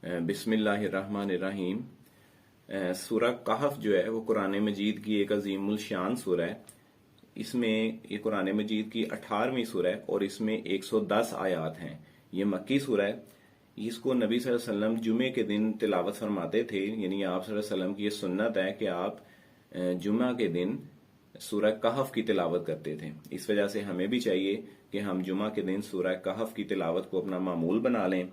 بسم اللہ الرحمن الرحیم۔ سورہ کہف جو ہے وہ قرآن مجید کی ایک عظیم الشان سورہ ہے۔ اس میں یہ قرآن مجید کی 18ویں سورہ ہے اور اس میں 110 آیات ہیں۔ یہ مکی سورہ ہے۔ اس کو نبی صلی اللہ علیہ وسلم جمعے کے دن تلاوت فرماتے تھے، یعنی آپ صلی اللہ علیہ وسلم کی یہ سنت ہے کہ آپ جمعہ کے دن سورہ کہف کی تلاوت کرتے تھے۔ اس وجہ سے ہمیں بھی چاہیے کہ ہم جمعہ کے دن سورہ کہف کی تلاوت کو اپنا معمول بنا لیں۔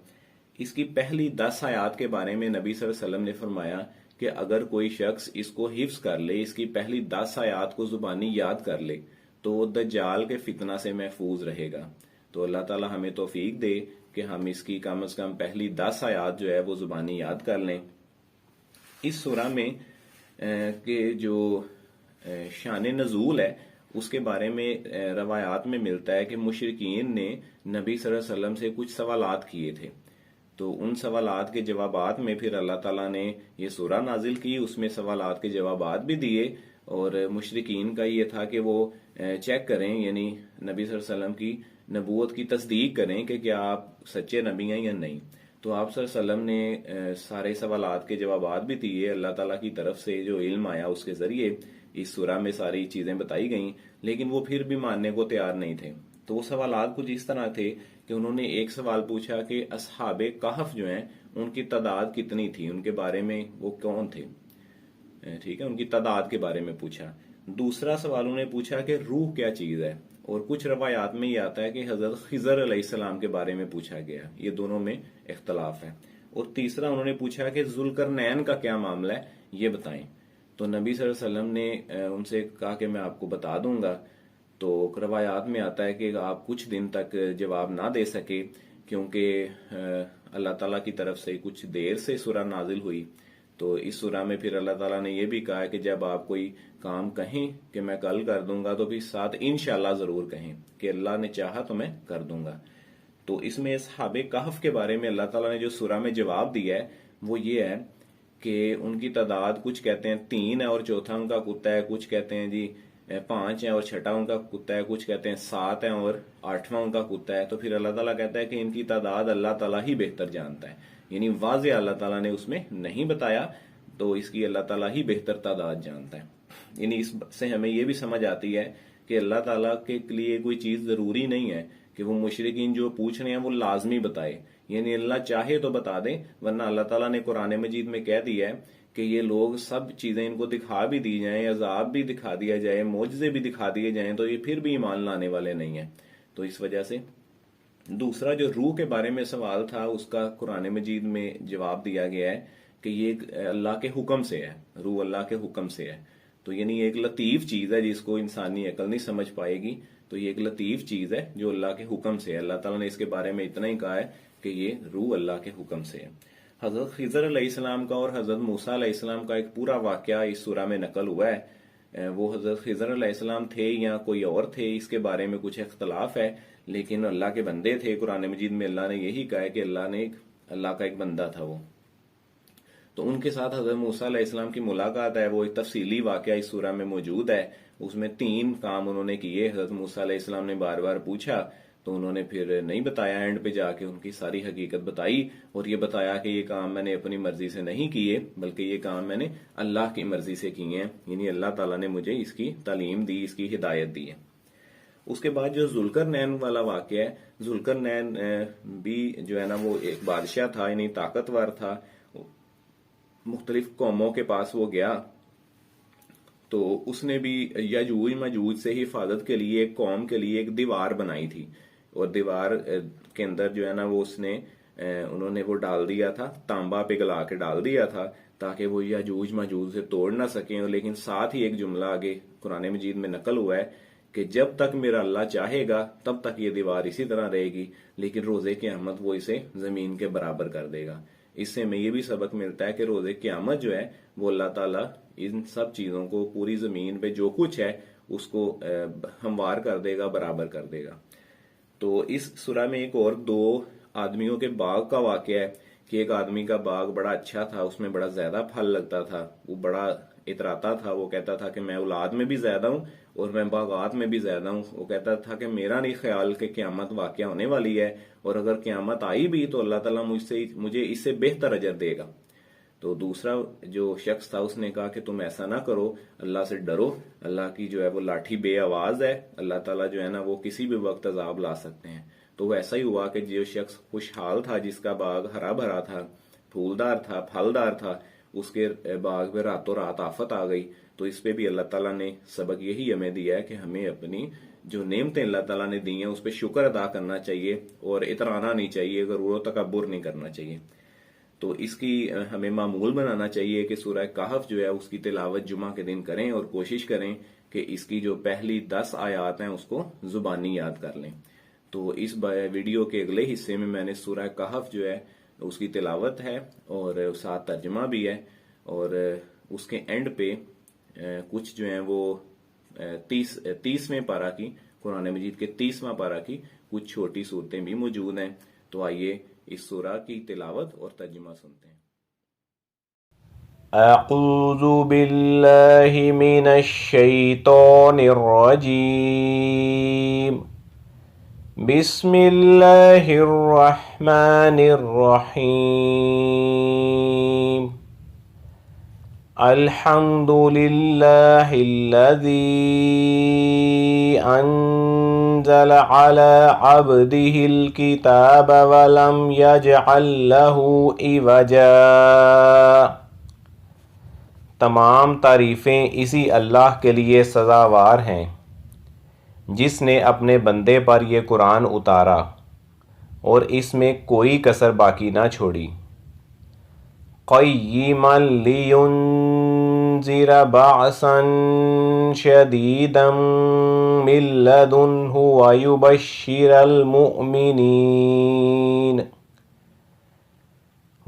اس کی پہلی 10 آیات کے بارے میں نبی صلی اللہ علیہ وسلم نے فرمایا کہ اگر کوئی شخص اس کو حفظ کر لے، اس کی پہلی 10 آیات کو زبانی یاد کر لے، تو وہ دجال کے فتنہ سے محفوظ رہے گا۔ تو اللہ تعالی ہمیں توفیق دے کہ ہم اس کی کم از کم پہلی 10 آیات جو ہے وہ زبانی یاد کر لیں۔ اس سورہ میں کہ جو شان نزول ہے اس کے بارے میں روایات میں ملتا ہے کہ مشرکین نے نبی صلی اللہ علیہ وسلم سے کچھ سوالات کیے تھے، تو ان سوالات کے جوابات میں پھر اللہ تعالیٰ نے یہ سورہ نازل کی، اس میں سوالات کے جوابات بھی دیے، اور مشرکین کا یہ تھا کہ وہ چیک کریں، یعنی نبی صلی اللہ علیہ وسلم کی نبوت کی تصدیق کریں کہ کیا آپ سچے نبی ہیں یا نہیں۔ تو آپ صلی اللہ علیہ وسلم نے سارے سوالات کے جوابات بھی دیے، اللہ تعالیٰ کی طرف سے جو علم آیا اس کے ذریعے اس سورہ میں ساری چیزیں بتائی گئیں، لیکن وہ پھر بھی ماننے کو تیار نہیں تھے۔ تو وہ سوالات کچھ اس طرح تھے کہ انہوں نے ایک سوال پوچھا کہ اصحاب کہف جو ہیں ان کی تعداد کتنی تھی، ان کے بارے میں وہ کون تھے، ٹھیک ہے، ان کی تعداد کے بارے میں پوچھا۔ دوسرا سوال انہوں نے پوچھا کہ روح کیا چیز ہے، اور کچھ روایات میں یہ آتا ہے کہ حضرت خضر علیہ السلام کے بارے میں پوچھا گیا، یہ دونوں میں اختلاف ہے۔ اور تیسرا انہوں نے پوچھا کہ ذوالقرنین کا کیا معاملہ ہے، یہ بتائیں۔ تو نبی صلی اللہ علیہ وسلم نے ان سے کہا کہ میں آپ کو بتا دوں گا۔ تو روایات میں آتا ہے کہ آپ کچھ دن تک جواب نہ دے سکے، کیونکہ اللہ تعالیٰ کی طرف سے کچھ دیر سے سورہ نازل ہوئی۔ تو اس سورہ میں پھر اللہ تعالیٰ نے یہ بھی کہا کہ جب آپ کوئی کام کہیں کہ میں کل کر دوں گا، تو پھر ساتھ انشاءاللہ ضرور کہیں کہ اللہ نے چاہا تو میں کر دوں گا۔ تو اس میں اصحاب کہف کے بارے میں اللہ تعالیٰ نے جو سورہ میں جواب دیا ہے وہ یہ ہے کہ ان کی تعداد کچھ کہتے ہیں 3 ہے اور چوتھا ان کا کتا ہے، کچھ کہتے ہیں جی 5 ہیں اور چھٹا ان کا کتا ہے، کچھ کہتے ہیں 7 ہیں اور 8واں ان کا کتا ہے۔ تو پھر اللہ تعالیٰ کہتا ہے کہ ان کی تعداد اللہ تعالیٰ ہی بہتر جانتا ہے، یعنی واضح اللہ تعالیٰ نے اس میں نہیں بتایا، تو اس کی اللہ تعالیٰ ہی بہتر تعداد جانتا ہے۔ یعنی اس سے ہمیں یہ بھی سمجھ آتی ہے کہ اللہ تعالیٰ کے لیے کوئی چیز ضروری نہیں ہے کہ وہ مشرکین جو پوچھ رہے ہیں وہ لازمی بتائے، یعنی اللہ چاہے تو بتا دے، ورنہ اللہ تعالیٰ نے قرآن مجید میں کہہ دیا ہے کہ یہ لوگ سب چیزیں ان کو دکھا بھی دی جائیں، عذاب بھی دکھا دیا جائے، معجزے بھی دکھا دیے جائیں، تو یہ پھر بھی ایمان لانے والے نہیں ہیں۔ تو اس وجہ سے دوسرا جو روح کے بارے میں سوال تھا اس کا قرآن مجید میں جواب دیا گیا ہے کہ یہ اللہ کے حکم سے ہے، روح اللہ کے حکم سے ہے۔ تو یعنی ایک لطیف چیز ہے جس کو انسانی عقل نہیں سمجھ پائے گی، تو یہ ایک لطیف چیز ہے جو اللہ کے حکم سے ہے۔ اللہ تعالیٰ نے اس کے بارے میں اتنا ہی کہا ہے کہ یہ روح اللہ کے حکم سے ہے۔ حضرت خضر علیہ السلام کا اور حضرت موسیٰ علیہ السلام کا ایک پورا واقعہ اس سورہ میں نقل ہوا ہے۔ وہ حضرت خضر علیہ السلام تھے یا کوئی اور تھے، اس کے بارے میں کچھ اختلاف ہے، لیکن اللہ کے بندے تھے۔ قرآن مجید میں اللہ نے یہی کہا ہے کہ اللہ کا ایک بندہ تھا وہ۔ تو ان کے ساتھ حضرت موسیٰ علیہ السلام کی ملاقات ہے، وہ ایک تفصیلی واقعہ اس سورہ میں موجود ہے۔ اس میں 3 کام انہوں نے کیے۔ حضرت موسیٰ علیہ السلام نے بار بار پوچھا تو انہوں نے پھر نہیں بتایا، اینڈ پہ جا کے ان کی ساری حقیقت بتائی اور یہ بتایا کہ یہ کام میں نے اپنی مرضی سے نہیں کیے، بلکہ یہ کام میں نے اللہ کی مرضی سے کیے ہیں، یعنی اللہ تعالیٰ نے مجھے اس کی تعلیم دی، اس کی ہدایت دی ہے۔ اس کے بعد جو ذوالقرنین والا واقعہ ہے، ذوالقرنین بھی جو ہے نا وہ ایک بادشاہ تھا، یعنی طاقتور تھا۔ مختلف قوموں کے پاس وہ گیا تو اس نے بھی یاجوج ماجوج سے حفاظت کے لیے ایک قوم کے لیے ایک دیوار بنائی تھی، اور دیوار کے اندر جو ہے نا وہ انہوں نے وہ ڈال دیا تھا، تانبا پگھلا کے ڈال دیا تھا تاکہ وہ یاجوج ماجوج سے توڑ نہ سکیں۔ لیکن ساتھ ہی ایک جملہ آگے قرآن مجید میں نقل ہوا ہے کہ جب تک میرا اللہ چاہے گا تب تک یہ دیوار اسی طرح رہے گی، لیکن روز قیامت وہ اسے زمین کے برابر کر دے گا۔ اس سے ہمیں یہ بھی سبق ملتا ہے کہ روز قیامت جو ہے وہ اللہ تعالیٰ ان سب چیزوں کو، پوری زمین پہ جو کچھ ہے اس کو ہموار کر دے گا، برابر کر دے گا۔ تو اس سورہ میں ایک اور 2 آدمیوں کے باغ کا واقعہ ہے کہ ایک آدمی کا باغ بڑا اچھا تھا، اس میں بڑا زیادہ پھل لگتا تھا، وہ بڑا اتراتا تھا، وہ کہتا تھا کہ میں اولاد میں بھی زیادہ ہوں اور میں باغات میں بھی زیادہ ہوں۔ وہ کہتا تھا کہ میرا نہیں خیال کہ قیامت واقع ہونے والی ہے، اور اگر قیامت آئی بھی تو اللہ تعالیٰ مجھے اس سے بہتر اجر دے گا۔ تو دوسرا جو شخص تھا اس نے کہا کہ تم ایسا نہ کرو، اللہ سے ڈرو، اللہ کی جو ہے وہ لاٹھی بے آواز ہے، اللہ تعالیٰ جو ہے نا وہ کسی بھی وقت عذاب لا سکتے ہیں۔ تو وہ ایسا ہی ہوا کہ جو شخص خوشحال تھا، جس کا باغ ہرا بھرا تھا، پھولدار تھا، پھلدار تھا، اس کے باغ میں راتوں رات آفت آ گئی۔ تو اس پہ بھی اللہ تعالیٰ نے سبق یہی ہمیں دیا ہے کہ ہمیں اپنی جو نعمتیں اللہ تعالیٰ نے دی ہیں اس پہ شکر ادا کرنا چاہیے اور اترانا نہیں چاہیے، غرور و تکبر نہیں کرنا چاہیے۔ تو اس کی ہمیں معمول بنانا چاہیے کہ سورہ کہف جو ہے اس کی تلاوت جمعہ کے دن کریں، اور کوشش کریں کہ اس کی جو پہلی 10 آیات ہیں اس کو زبانی یاد کر لیں۔ تو اس ویڈیو کے اگلے حصے میں نے سورہ کہف جو ہے اس کی تلاوت ہے اور ساتھ ترجمہ بھی ہے، اور اس کے اینڈ پہ کچھ جو ہیں وہ 30ویں پارہ کی، قرآن مجید کے 30واں پارہ کی کچھ چھوٹی صورتیں بھی موجود ہیں۔ تو آئیے اس سورہ کی تلاوت اور ترجمہ سنتے ہیں۔ اعوذ باللہ من الشیطان الرجیم، بسم اللہ الرحمن الرحیم، الحمد للہ الذی انزل على عبده الكتاب ولم يجعل له عوجا۔ تمام تعریفیں اسی اللہ کے لیے سزاوار ہیں جس نے اپنے بندے پر یہ قرآن اتارا اور اس میں کوئی کسر باقی نہ چھوڑی۔ قیما لینذر بأسا شدیدا من لدنہ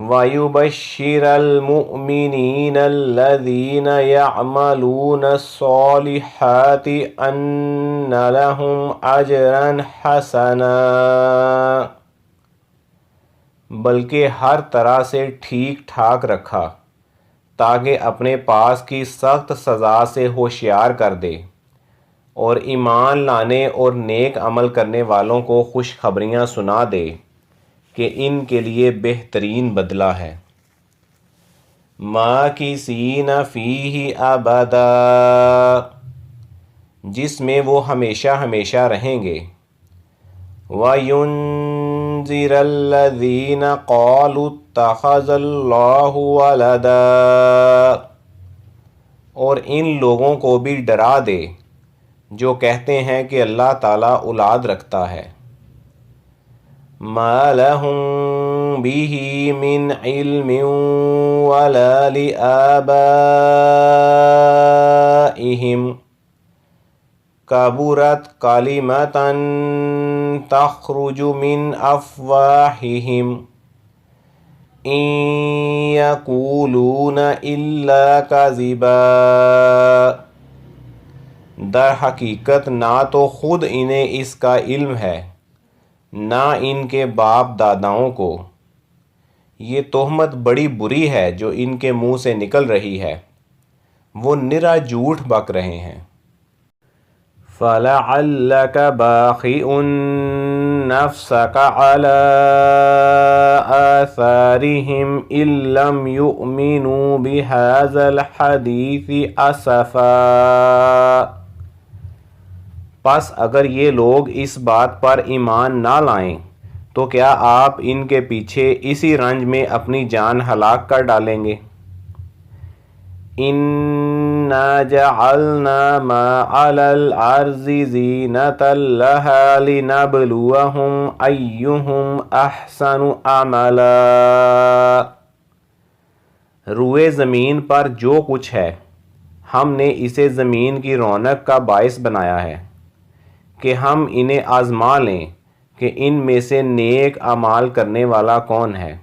ویبشر المؤمنین الذین یعملون الصالحات ان لہم اجرا حسنا، بلکہ ہر طرح سے ٹھیک ٹھاک رکھا تاکہ اپنے پاس کی سخت سزا سے ہوشیار کر دے، اور ایمان لانے اور نیک عمل کرنے والوں کو خوشخبریاں سنا دے کہ ان کے لیے بہترین بدلہ ہے۔ ماکثین فیہ ابدا، جس میں وہ ہمیشہ ہمیشہ رہیں گے۔ وَيُنذِرَ الَّذِينَ قَالُوا اتَّخَذَ اللَّهُ وَلَدًا، اور ان لوگوں کو بھی ڈرا دے جو کہتے ہیں کہ اللہ تعالیٰ اولاد رکھتا ہے۔ مَا لَهُم بِهِ مِنْ عِلْمٍ وَلَا لِآبَائِهِمْ، کبرت کلمۃ تخرج من افواہہم ان یقولون الا کذبا، در حقیقت نہ تو خود انہیں اس کا علم ہے نہ ان کے باپ داداؤں کو، یہ تہمت بڑی بری ہے جو ان کے منہ سے نکل رہی ہے، وہ نرا جھوٹ بک رہے ہیں۔ فَلَعَلَّكَ بَاخِعٌ نَفْسَكَ عَلَىٰ آثَارِهِمْ إِن لَّمْ يُؤْمِنُوا بِهَٰذَا الْحَدِيثِ أَسَفًا، پس اگر یہ لوگ اس بات پر ایمان نہ لائیں تو کیا آپ ان کے پیچھے اسی رنج میں اپنی جان ہلاک کر ڈالیں گے۔ اِنَّا جَعَلْنَا مَا عَلَى الْأَرْضِ زِینَةً لَهَا لِنَبْلُوَهُمْ أَیُّهُمْ أَحْسَنُ عَمَلًا، روئے زمین پر جو کچھ ہے ہم نے اسے زمین کی رونق کا باعث بنایا ہے کہ ہم انہیں آزما لیں کہ ان میں سے نیک اعمال کرنے والا کون ہے۔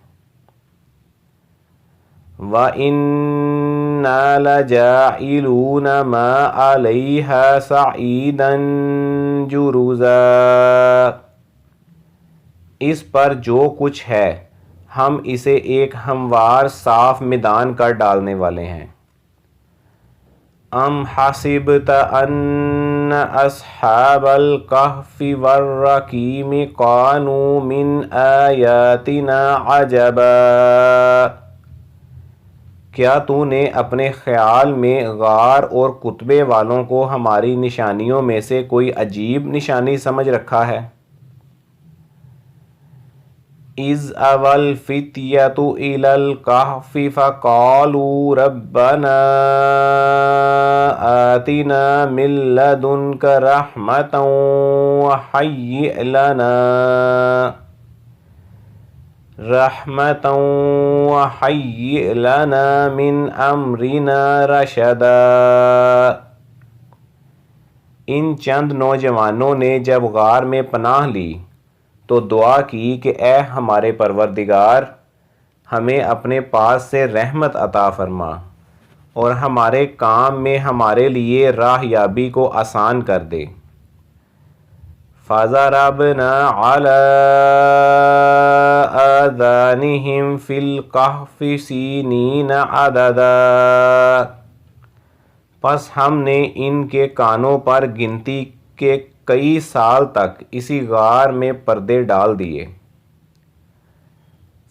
وَإِنَّا لَجَاعِلُونَ مَا عَلَيْهَا صَعِيدًا جُرُزًا، اس پر جو کچھ ہے ہم اسے ایک ہموار صاف میدان کر ڈالنے والے ہیں۔ ام حسبت ان اصحاب الکہف والرقیم کانوا من آیاتنا عجبا، کیا تو نے اپنے خیال میں غار اور کتبے والوں کو ہماری نشانیوں میں سے کوئی عجیب نشانی سمجھ رکھا ہے؟ اذ اوى الفتية الى الكهف فقالوا ربنا آتنا من لدنك رحمة وهيئ لنا من امرنا رشدا۔ ان چند نوجوانوں نے جب غار میں پناہ لی تو دعا کی کہ اے ہمارے پروردگار، ہمیں اپنے پاس سے رحمت عطا فرما اور ہمارے کام میں ہمارے لیے راہ یابی کو آسان کر دے۔ فَضَرَبْنَا عَلَىٰ آذَانِهِمْ فِي الْكَهْفِ سِنِينَ عَدَدًا، پس ہم نے ان کے کانوں پر گنتی کے کئی سال تک اسی غار میں پردے ڈال دیے۔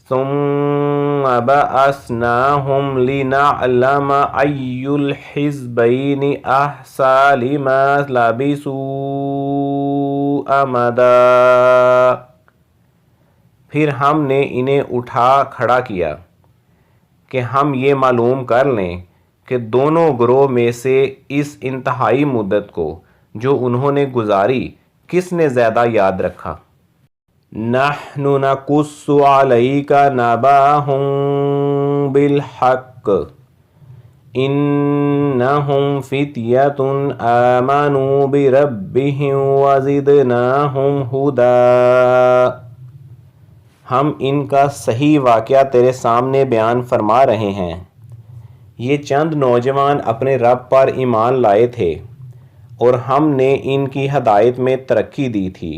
ثم بعثناهم لنعلم أي الحزبين أحصى لما لبثوا أمدا، پھر ہم نے انہیں اٹھا کھڑا کیا کہ ہم یہ معلوم کر لیں کہ دونوں گروہ میں سے اس انتہائی مدت کو جو انہوں نے گزاری کس نے زیادہ یاد رکھا۔ نحن نقص علیک نبأہم بالحق انہم فتیۃ آمنوا بربہم وزدناہم ھدی، ہم ان کا صحیح واقعہ تیرے سامنے بیان فرما رہے ہیں۔ یہ چند نوجوان اپنے رب پر ایمان لائے تھے اور ہم نے ان کی ہدایت میں ترقی دی تھی۔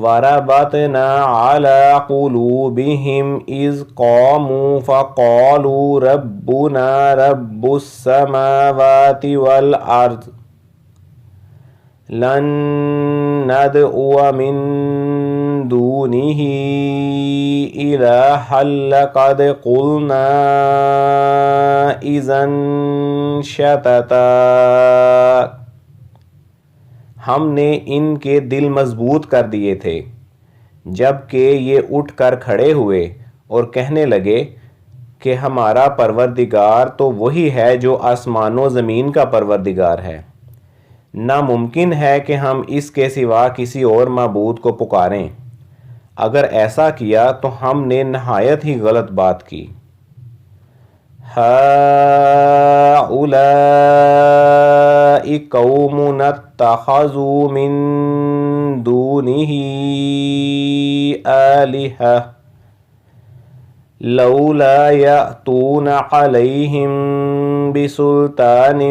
وَرَبَطْنَا عَلَىٰ قُلُوبِهِمْ إِذْ قَامُوا فَقَالُوا رَبُّنَا رَبُّ السَّمَاوَاتِ وَالْأَرْضِ لَن نَّدْعُوَ مِن دُونِهِ إِلَٰهًا لَّقَدْ قُلْنَا إِذًا شَطَطًا، ہم نے ان کے دل مضبوط کر دیے تھے جب کہ یہ اٹھ کر کھڑے ہوئے اور کہنے لگے کہ ہمارا پروردگار تو وہی ہے جو آسمان و زمین کا پروردگار ہے، ناممکن ہے کہ ہم اس کے سوا کسی اور معبود کو پکاریں، اگر ایسا کیا تو ہم نے نہایت ہی غلط بات کی۔ هؤلاء قوم اتخذوا من دونه آلهة لولا يأتون عليهم بسلطان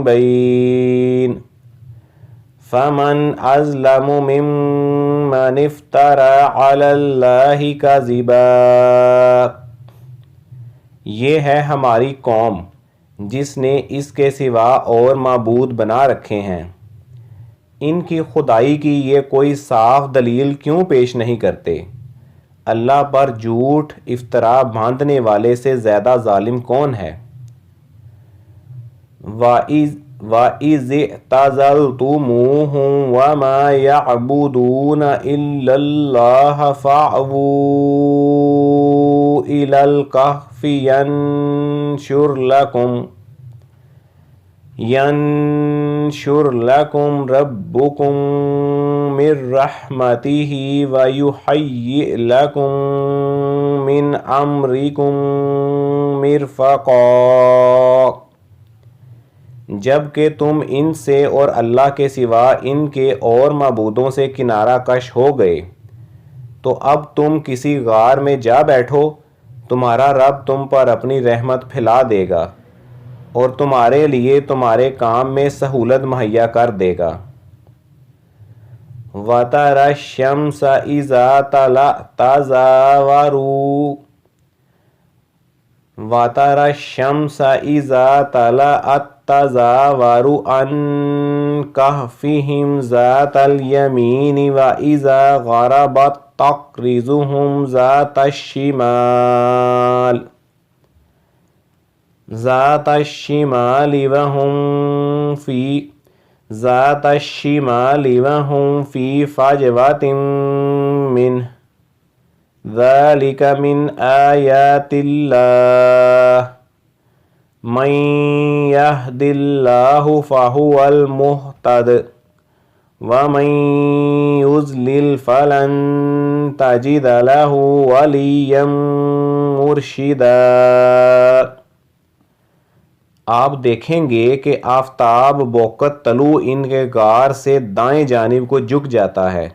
بين فمن أظلم ممن افترى على الله كذبا، یہ ہے ہماری قوم جس نے اس کے سوا اور معبود بنا رکھے ہیں، ان کی خدائی کی یہ کوئی صاف دلیل کیوں پیش نہیں کرتے؟ اللہ پر جھوٹ افطرا باندھنے والے سے زیادہ ظالم کون ہے؟ وَإِذِ اعْتَزَلْتُمُوهُمْ وَمَا يَعْبُدُونَ إِلَّا اللَّهَ فَاعْوُوا إِلَى الْكَهْفِ يَنشُرْ لَكُمْ رَبُّكُمْ مِنْ رَحْمَتِهِ وَيُهَيِّئْ لَكُمْ مِنْ أَمْرِكُمْ مِرْفَقًا، جب کہ تم ان سے اور اللہ کے سوا ان کے اور معبودوں سے کنارہ کش ہو گئے تو اب تم کسی غار میں جا بیٹھو، تمہارا رب تم پر اپنی رحمت پھیلا دے گا اور تمہارے لیے تمہارے کام میں سہولت مہیا کر دے گا۔ وَتَرَى الشَّمْسَ إِذَا طَلَعَتْ تَزَاوَرُ عَنْ كَهْفِهِمْ ذَاتَ الْيَمِينِ وَإِذَا غَرَبَتْ تَقْرِضُهُمْ ذَاتَ الشِّمَالِ وَهُمْ فِي فَجْوَةٍ مِّنْهُ ذَلِكَ مِنْ آيَاتِ اللَّهِ مَن يَهْدِ اللَّهُ فَهُوَ الْمُهْتَدِ وَمَن يُضْلِلْ فَلَن تَجِدَ لَهُ وَلِيًّا مُرْشِدًا۔ آپ دیکھیں گے کہ آفتاب بوقت طلوع ان کے غار سے دائیں جانب کو جھک جاتا ہے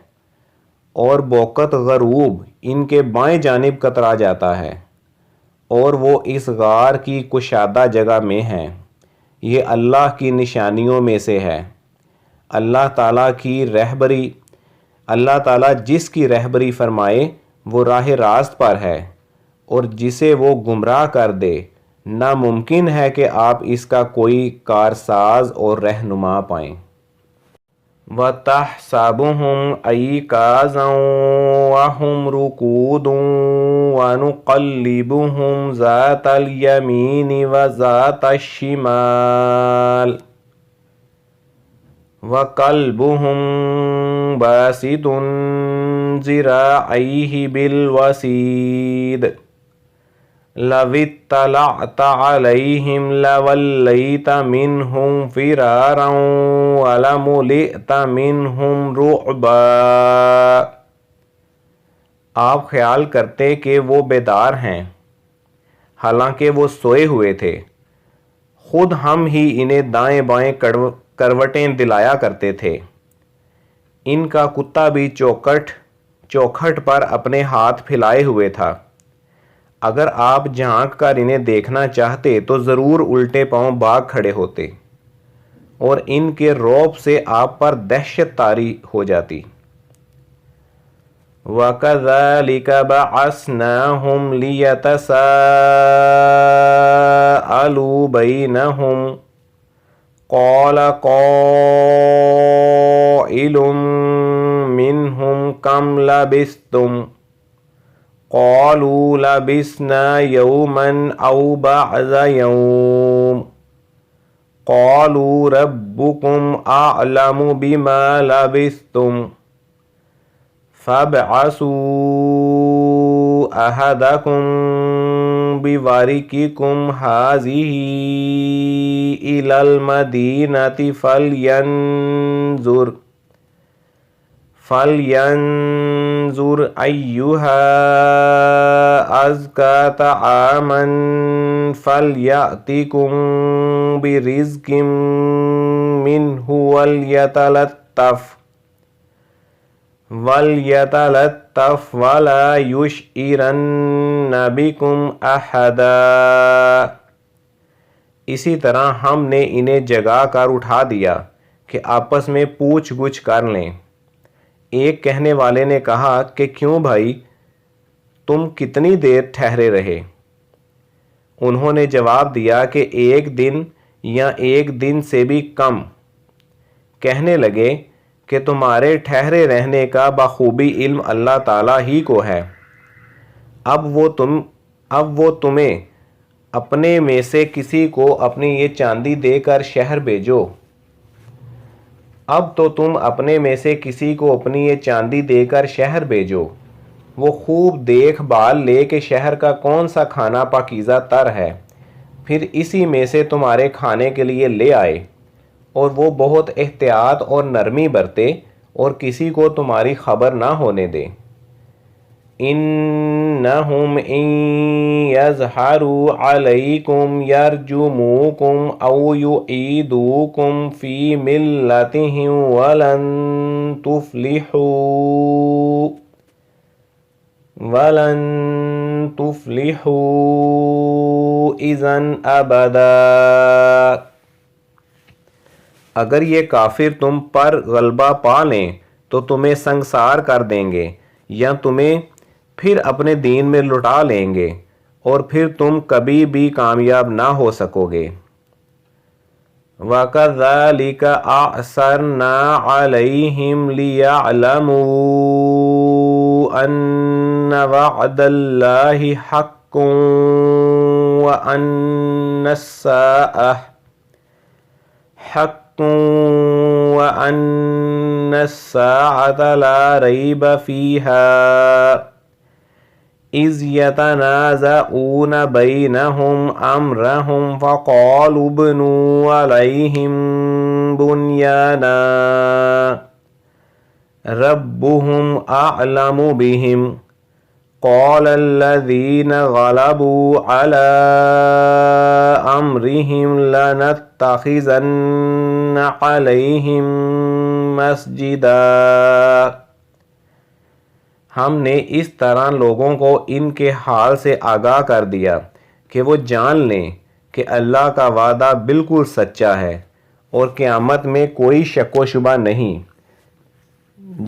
اور بوقت غروب ان کے بائیں جانب کترا جاتا ہے، اور وہ اس غار کی کشادہ جگہ میں ہیں۔ یہ اللہ کی نشانیوں میں سے ہے۔ اللہ تعالیٰ جس کی رہبری فرمائے وہ راہ راست پر ہے، اور جسے وہ گمراہ کر دے ناممکن ہے کہ آپ اس کا کوئی کارساز اور رہنما پائیں۔ وَتَحْسَبُهُمْ أَيْقَاظًا وَهُمْ رُقُودٌ وَنُقَلِّبُهُمْ ذَاتَ الْيَمِينِ وَذَاتَ الشِّمَالِ وَكَلْبُهُمْ بَاسِطٌ ذِرَاعَيْهِ بِالْوَسِيدِ لَوِ اطَّلَعْتَ عَلَيْهِمْ لَوَلَّيْتَ مِنْهُمْ فِرَارًا وَلَمُلِئْتَ مِنْهُمْ رُعْبًا۔ آپ خیال کرتے کہ وہ بیدار ہیں، حالانکہ وہ سوئے ہوئے تھے۔ خود ہم ہی انہیں دائیں بائیں کروٹیں دلایا کرتے تھے۔ ان کا کتا بھی چوکھٹ پر اپنے ہاتھ پھیلائے ہوئے تھا۔ اگر آپ جھانک کر انہیں دیکھنا چاہتے تو ضرور الٹے پاؤں بھاگ کھڑے ہوتے، اور ان کے رعب سے آپ پر دہشت طاری ہو جاتی۔ وَكَذَلِكَ بَعَثْنَاهُمْ لِيَتَسَاءَلُوا بَيْنَهُمْ قَالَ قَائِلٌ مِّنْهُمْ كَمْ لَبِثْتُمْ قَالُوا لَبِثْنَا يَوْمًا أَوْ بَعْضَ يَوْمٍ قَالُوا رَبُّكُمْ أَعْلَمُ بِمَا لَبِثْتُمْ فَابْعَثُوا أَحَدَكُمْ بِوَرِقِكُمْ هَٰذِهِ إِلَى الْمَدِينَةِ فَلْيَنظُرْ أَيُّهَا أَزْكَىٰ طَعَامًا فَلْيَأْتِكُم بِرِزْقٍ مِّنْهُ وَلْيَتَلَطَّفْ وَلَا يُشْعِرَنَّ بِكُمْ أَحَدًا۔ اسی طرح ہم نے انہیں جگا کر اٹھا دیا کہ آپس میں پوچھ گچھ کر لیں۔ ایک کہنے والے نے کہا کہ کیوں بھائی، تم کتنی دیر ٹھہرے رہے؟ انہوں نے جواب دیا کہ 1 دن یا 1 دن سے بھی کم۔ کہنے لگے کہ تمہارے ٹھہرے رہنے کا بخوبی علم اللہ تعالیٰ ہی کو ہے۔ اب وہ تمہیں اپنے میں سے کسی کو اپنی یہ چاندی دے کر شہر بھیجو۔ اب تو تم اپنے میں سے کسی کو اپنی یہ چاندی دے کر شہر بھیجو، وہ خوب دیکھ بھال لے کہ شہر کا کون سا کھانا پاکیزہ تر ہے، پھر اسی میں سے تمہارے کھانے کے لیے لے آئے، اور وہ بہت احتیاط اور نرمی برتے اور کسی کو تمہاری خبر نہ ہونے دے۔ إِنَّهُمْ إِن يَظْهَرُوا عَلَيْكُمْ يَرْجُمُوكُمْ أَوْ يُعِيدُوكُمْ فِي مِلَّتِهِمْ وَلَن تُفْلِحُوا إِذًا أَبَدًا۔ اگر یہ کافر تم پر غلبہ پا لیں تو تمہیں سنگسار کر دیں گے یا تمہیں پھر اپنے دین میں لٹا لیں گے اور پھر تم کبھی بھی کامیاب نہ ہو سکو گے۔ وَكَذَلِكَ أَعْثَرْنَا عَلَيْهِمْ لِيَعْلَمُوا أَنَّ وَعْدَ اللَّهِ حَقٌّ وَأَنَّ السَّاعَةَ لَا رَيْبَ فِيهَا إِذْ يَتَنَازَعُونَ بَيْنَهُمْ أَمْرَهُمْ فَقَالُوا ابْنُوا عَلَيْهِمْ بُنْيَانًا رَبُّهُمْ أَعْلَمُ بِهِمْ قَالَ الَّذِينَ غَلَبُوا عَلَى أَمْرِهِمْ لَنَتَّخِذَنَّ عَلَيْهِمْ مَسْجِدًا۔ ہم نے اس طرح لوگوں کو ان کے حال سے آگاہ کر دیا کہ وہ جان لیں کہ اللہ کا وعدہ بالکل سچا ہے اور قیامت میں کوئی شک و شبہ نہیں۔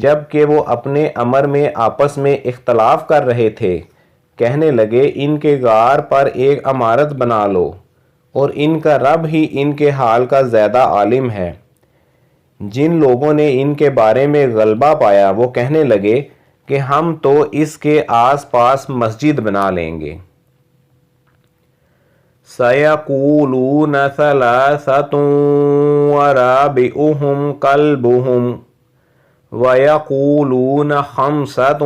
جب کہ وہ اپنے امر میں آپس میں اختلاف کر رہے تھے، کہنے لگے ان کے غار پر ایک عمارت بنا لو اور ان کا رب ہی ان کے حال کا زیادہ عالم ہے۔ جن لوگوں نے ان کے بارے میں غلبہ پایا وہ کہنے لگے کہ ہم تو اس کے آس پاس مسجد بنا لیں گے۔ سَيَقُولُونَ ثَلَاثَةٌ وَرَابِعُهُمْ كَلْبُهُمْ وَيَقُولُونَ خَمْسَةٌ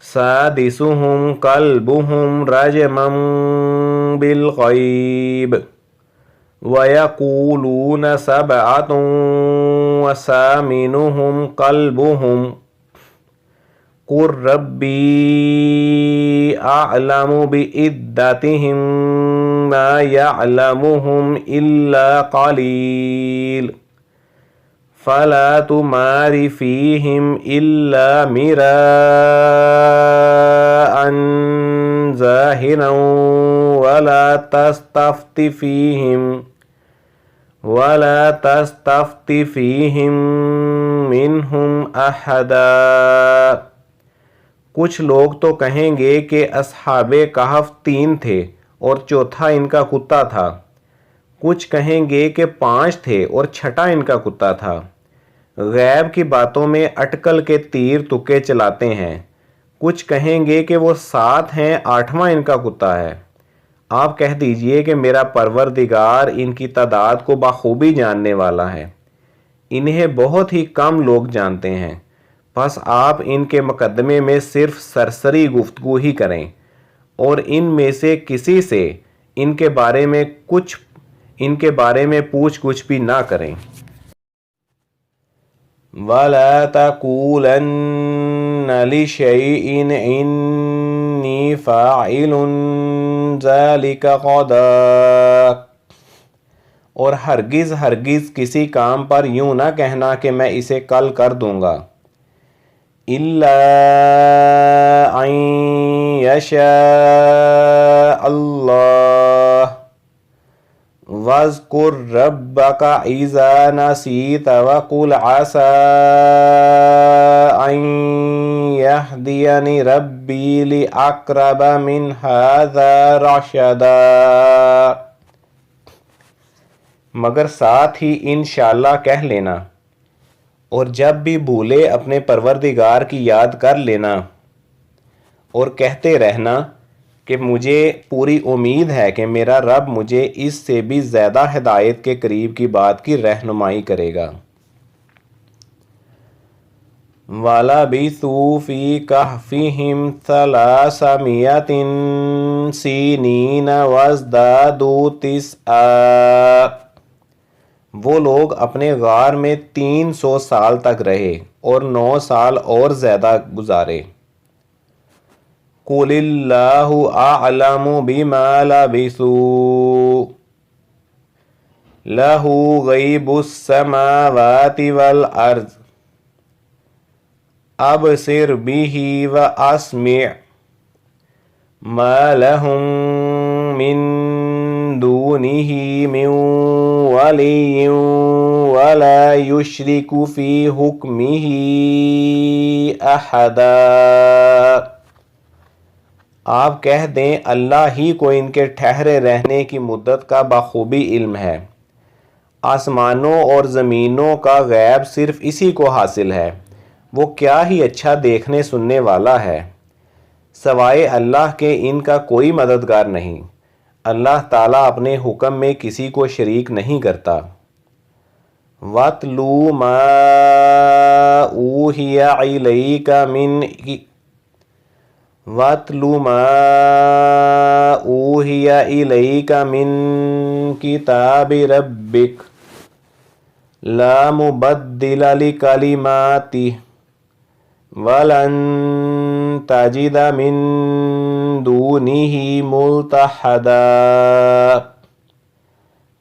سَادِسُهُمْ كَلْبُهُمْ رَجْمًا بِالْغَيْبِ وَيَقُولُونَ سَبْعَةٌ وَثَامِنُهُمْ كَلْبُهُمْ قُلْ رَبِّي أَعْلَمُ بِعِدَّتِهِمْ مَا يَعْلَمُهُمْ إِلَّا قَلِيلٌ فَلَا تُمَارِ فِيهِمْ إِلَّا مِرَاءً ظَاهِرًا وَلَا تَسْتَفْتِ فِيهِمْ مِنْهُمْ أَحَدًا۔ کچھ لوگ تو کہیں گے کہ اصحاب کہف 3 تھے اور چوتھا ان کا کتا تھا، کچھ کہیں گے کہ 5 تھے اور چھٹا ان کا کتا تھا۔ غیب کی باتوں میں اٹکل کے تیر تکے چلاتے ہیں، کچھ کہیں گے کہ وہ 7 ہیں، 8واں ان کا کتا ہے۔ آپ کہہ دیجئے کہ میرا پروردگار ان کی تعداد کو بخوبی جاننے والا ہے، انہیں بہت ہی کم لوگ جانتے ہیں، بس آپ ان کے مقدمے میں صرف سرسری گفتگو ہی کریں اور ان میں سے کسی سے ان کے بارے میں پوچھ گچھ بھی نہ کریں۔ وَلَا تَقُولَنَّ لِشَيْءٍ إِنِّي فَاعِلٌ ذَلِكَ غَدًا، اور ہرگز کسی کام پر یوں نہ کہنا کہ میں اسے کل کر دوں گا۔ إِلَّا أَن يَشَاءَ اللَّهُ وَاذْكُرْ رَبَّكَ إِذَا نَسِيتَ وَقُلْ عَسَىٰ أَن يَهْدِيَنِ رَبِّي لِأَقْرَبَ مِنْ هَٰذَا رَشَدًا، مگر ساتھ ہی انشاءاللہ کہہ لینا، اور جب بھی بھولے اپنے پروردگار کی یاد کر لینا اور کہتے رہنا کہ مجھے پوری امید ہے کہ میرا رب مجھے اس سے بھی زیادہ ہدایت کے قریب کی بات کی رہنمائی کرے گا۔ وَلَبِثُوا فِي كَهْفِهِمْ 300 سِنِينَ وَازْدَادُوا 9، وہ لوگ اپنے غار میں 300 سال تک رہے اور 9 سال اور زیادہ گزارے۔ قُلِ اللَّهُ أَعْلَمُ بِمَا لَبِثُوا لَهُ غَيْبُ السَّمَاوَاتِ وَالْأَرْضِ أَبْصِرْ بِهِ وَأَسْمِعْ مَا لَهُم مِّن دُونِهِ مِن ولي ولا يشرك في حكمه أحدا۔ آپ کہہ دیں اللہ ہی کو ان کے ٹھہرے رہنے کی مدت کا بخوبی علم ہے۔ آسمانوں اور زمینوں کا غیب صرف اسی کو حاصل ہے، وہ کیا ہی اچھا دیکھنے سننے والا ہے۔ سوائے اللہ کے ان کا کوئی مددگار نہیں۔ اللہ تعالیٰ اپنے حکم میں کسی کو شریک نہیں کرتا۔ وَاتْلُو مَا أُوحِيَ إِلَيْكَ مِن كِتَابِ رَبِّكَ لَا مُبَدِّلَ لِكَلِمَاتِهِ وَلَن تَجِدَ مِن دُونِهِ مُلْتَحَدًا۔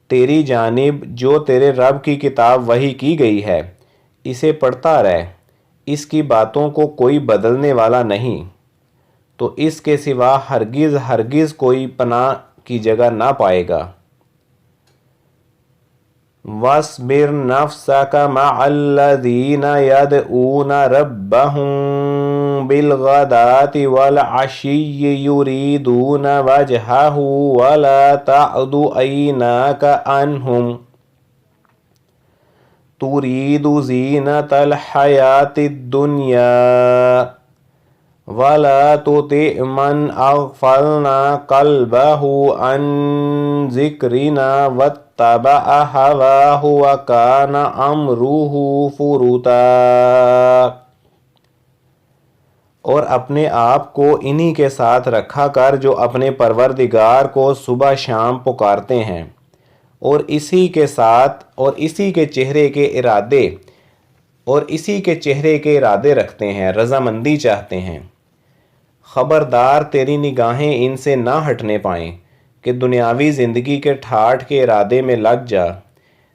تیری جانب جو تیرے رب کی کتاب وحی کی گئی ہے اسے پڑھتا رہ، اس کی باتوں کو کوئی بدلنے والا نہیں، تو اس کے سوا ہرگز ہرگز کوئی پناہ کی جگہ نہ پائے گا۔ وَاصْبِرْ نَفْسَكَ مَعَ الَّذِينَ يَدْعُونَ رَبَّهُم بِالْغَدَاةِ وَالْعَشِيِّ يُرِيدُونَ وَجْهَهُ وَلَا تَعْدُ عَيْنَاكَ عَنْهُمْ تُرِيدُ زِينَةَ الْحَيَاةِ الدُّنْيَا وَلَا تُطِعْ مَنْ أَغْفَلْنَا قَلْبَهُ عَنْ ذِكْرِنَا وَاتَّبَعَ هَوَاهُ وَكَانَ أَمْرُهُ فُرُطًا۔ اور اپنے آپ کو انہی کے ساتھ رکھا کر جو اپنے پروردگار کو صبح شام پکارتے ہیں اور اسی کے ساتھ اور اسی کے چہرے کے ارادے رکھتے ہیں، رضامندی چاہتے ہیں۔ خبردار تیری نگاہیں ان سے نہ ہٹنے پائیں کہ دنیاوی زندگی کے ٹھاٹھ کے ارادے میں لگ جا۔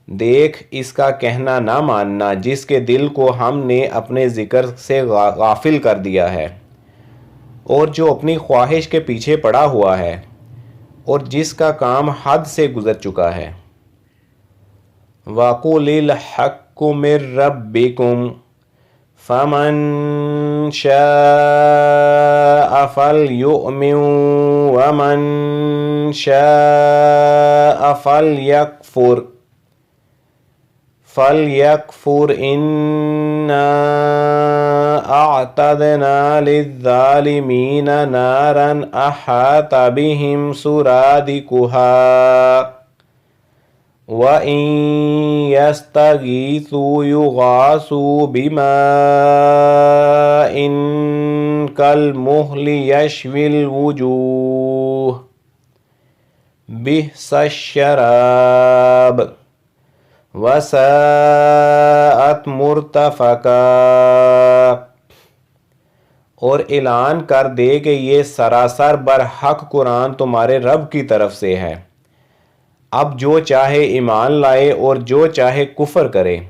دیکھ اس کا کہنا نہ ماننا جس کے دل کو ہم نے اپنے ذکر سے غافل کر دیا ہے، اور جو اپنی خواہش کے پیچھے پڑا ہوا ہے، اور جس کا کام حد سے گزر چکا ہے۔ وَقُلِ الْحَقُّ مِن رَبِّكُمْ فَمَن شَاءَ فَلْيُؤْمِن وَمَن شَاءَ فَلْيَكْفُرْ إِنَّا أَعْتَدْنَا لِلظَّالِمِينَ نَارًا أَحَاطَ بِهِمْ سُرَادِقُهَا وَإِن يَسْتَغِيثُوا يُغَاثُوا بِمَاءٍ كَالْمُهْلِ يَشْوِي الْوُجُوهَ بِئْسَ الشَّرَابُ وَسَاءَتْ مُرْتَفَقًا۔ اور اعلان کر دے کہ یہ سراسر برحق قرآن تمہارے رب کی طرف سے ہے۔ اب جو چاہے ایمان لائے اور جو چاہے کفر کرے،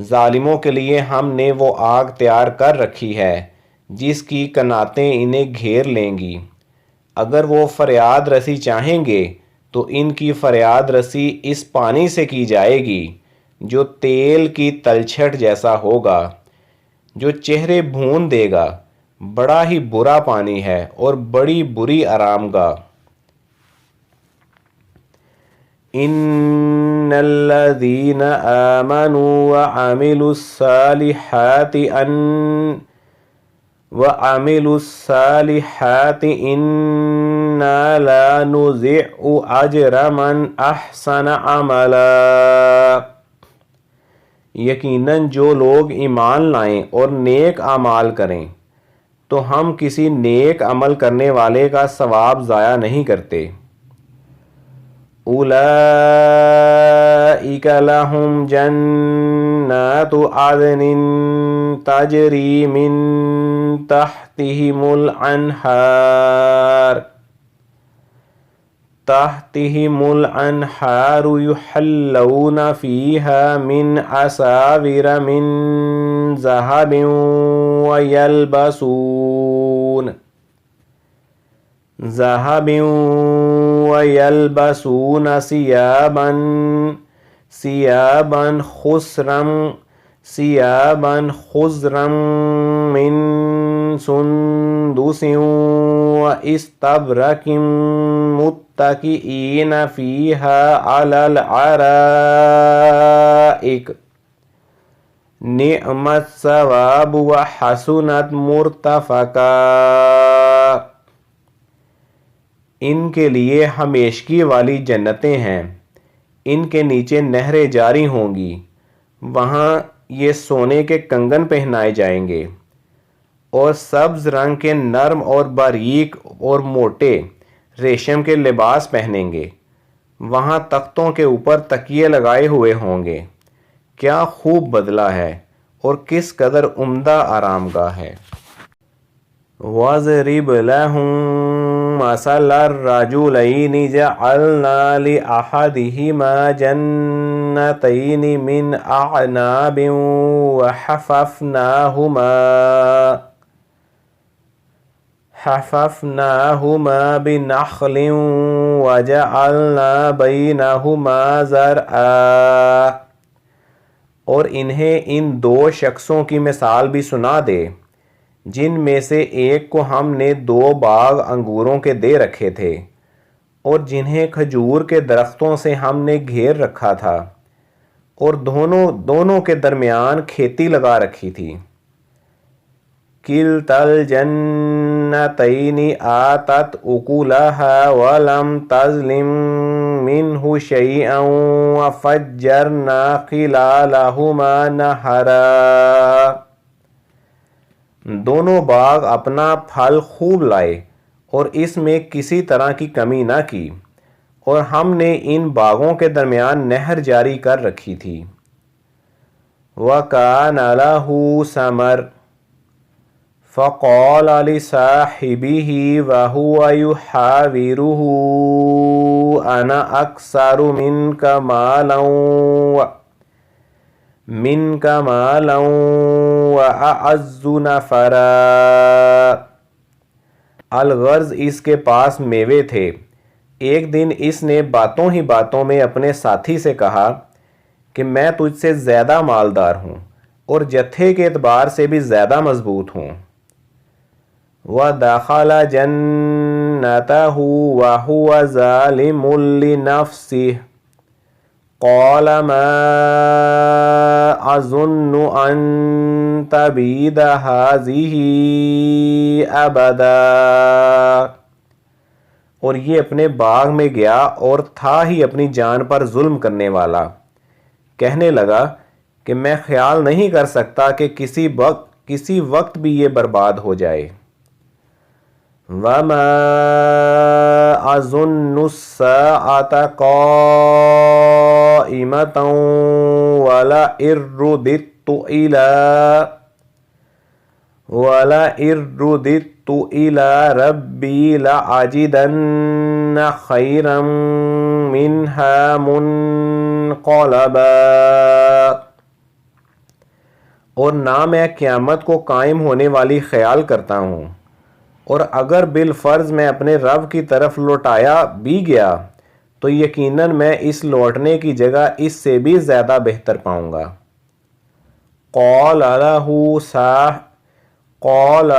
ظالموں کے لیے ہم نے وہ آگ تیار کر رکھی ہے جس کی کناتیں انہیں گھیر لیں گی۔ اگر وہ فریاد رسی چاہیں گے تو ان کی فریاد رسی اس پانی سے کی جائے گی جو تیل کی تلچھٹ جیسا ہوگا، جو چہرے بھون دے گا۔ بڑا ہی برا پانی ہے اور بڑی بری آرام گاہ۔ ان الذين آمنوا وعملوا الصالحات انا لا نضيع اجر من احسن عملا۔ یقیناً جو لوگ ایمان لائیں اور نیک اعمال کریں تو ہم کسی نیک عمل کرنے والے کا ثواب ضائع نہیں کرتے۔ اولئک لهم جنات عدن تجری من تحتهم الانہار یحلون فیہا من اساور من ذہب ویلبسون ثیابا ثيابا خضرا من سندس واستبرق متكئين فيها على الارائك نعم الثواب وحسنت مرتفقا۔ ان کے لیے ہمیشگی والی جنتیں ہیں، ان کے نیچے نہریں جاری ہوں گی، وہاں یہ سونے کے کنگن پہنائے جائیں گے اور سبز رنگ کے نرم اور باریک اور موٹے ریشم کے لباس پہنیں گے، وہاں تختوں کے اوپر تکیے لگائے ہوئے ہوں گے۔ کیا خوب بدلہ ہے اور کس قدر عمدہ آرام گاہ ہے۔ وَاضْرِبْ لَهُم مَّثَلَ الرَّجُلَيْنِ جَعَلْنَا لِأَحَدِهِمَا جَنَّتَيْنِ مِنْ أَعْنَابٍ وَحَفَفْنَاهُمَا بِنَخْلٍ وَجَعَلْنَا بَيْنَهُمَا زَرْعًا، اور انہیں ان دو شخصوں کی مثال بھی سنا دے جن میں سے ایک کو ہم نے 2 باغ انگوروں کے دے رکھے تھے اور جنہیں کھجور کے درختوں سے ہم نے گھیر رکھا تھا اور دونوں کے درمیان کھیتی لگا رکھی تھی۔ کِلْتَا الْجَنَّتَيْنِ آتَتْ أُكُلَهَا وَلَمْ تَظْلِمْ مِنْهُ شَيْئًا وَفَجَّرْنَا خِلَالَهُمَا نَهَرًا۔ دونوں باغ اپنا پھل خوب لائے اور اس میں کسی طرح کی کمی نہ کی، اور ہم نے ان باغوں کے درمیان نہر جاری کر رکھی تھی۔ وَكَانَ لَهُ ثَمَرٌ فَقَالَ لِصَاحِبِهِ وَهُوَ يُحَاوِرُهُ أَنَا أَكْثَرُ مِنْكَ مَالًا وَأَعَزُّ نَفَرًا۔ الغرض اس کے پاس میوے تھے۔ ایک دن اس نے باتوں ہی باتوں میں اپنے ساتھی سے کہا کہ میں تجھ سے زیادہ مالدار ہوں اور جتھے کے اعتبار سے بھی زیادہ مضبوط ہوں۔ وَدَخَلَ جَنَّتَهُ وَهُوَ ظَالِمٌ لِنَفْسِهِ قَالَ مَا أَظُنُّ أَن تَبِيدَ هَٰذِهِ أَبَدًا، اور یہ اپنے باغ میں گیا اور تھا ہی اپنی جان پر ظلم کرنے والا، کہنے لگا کہ میں خیال نہیں کر سکتا کہ کسی وقت بھی یہ برباد ہو جائے۔ وَمَا أَظُنُّ السَّاعَةَ قَائِمَةً وَلَئِن رُّدِدتُّ إِلَىٰ رَبِّي لَأَجِدَنَّ خَيْرًا مِّنْهَا مُنقَلَبًا، اور نہ میں قیامت کو قائم ہونے والی خیال کرتا ہوں، اور اگر بالفرض میں اپنے رب کی طرف لوٹایا بھی گیا تو یقیناً میں اس لوٹنے کی جگہ اس سے بھی زیادہ بہتر پاؤں گا۔ قَالَ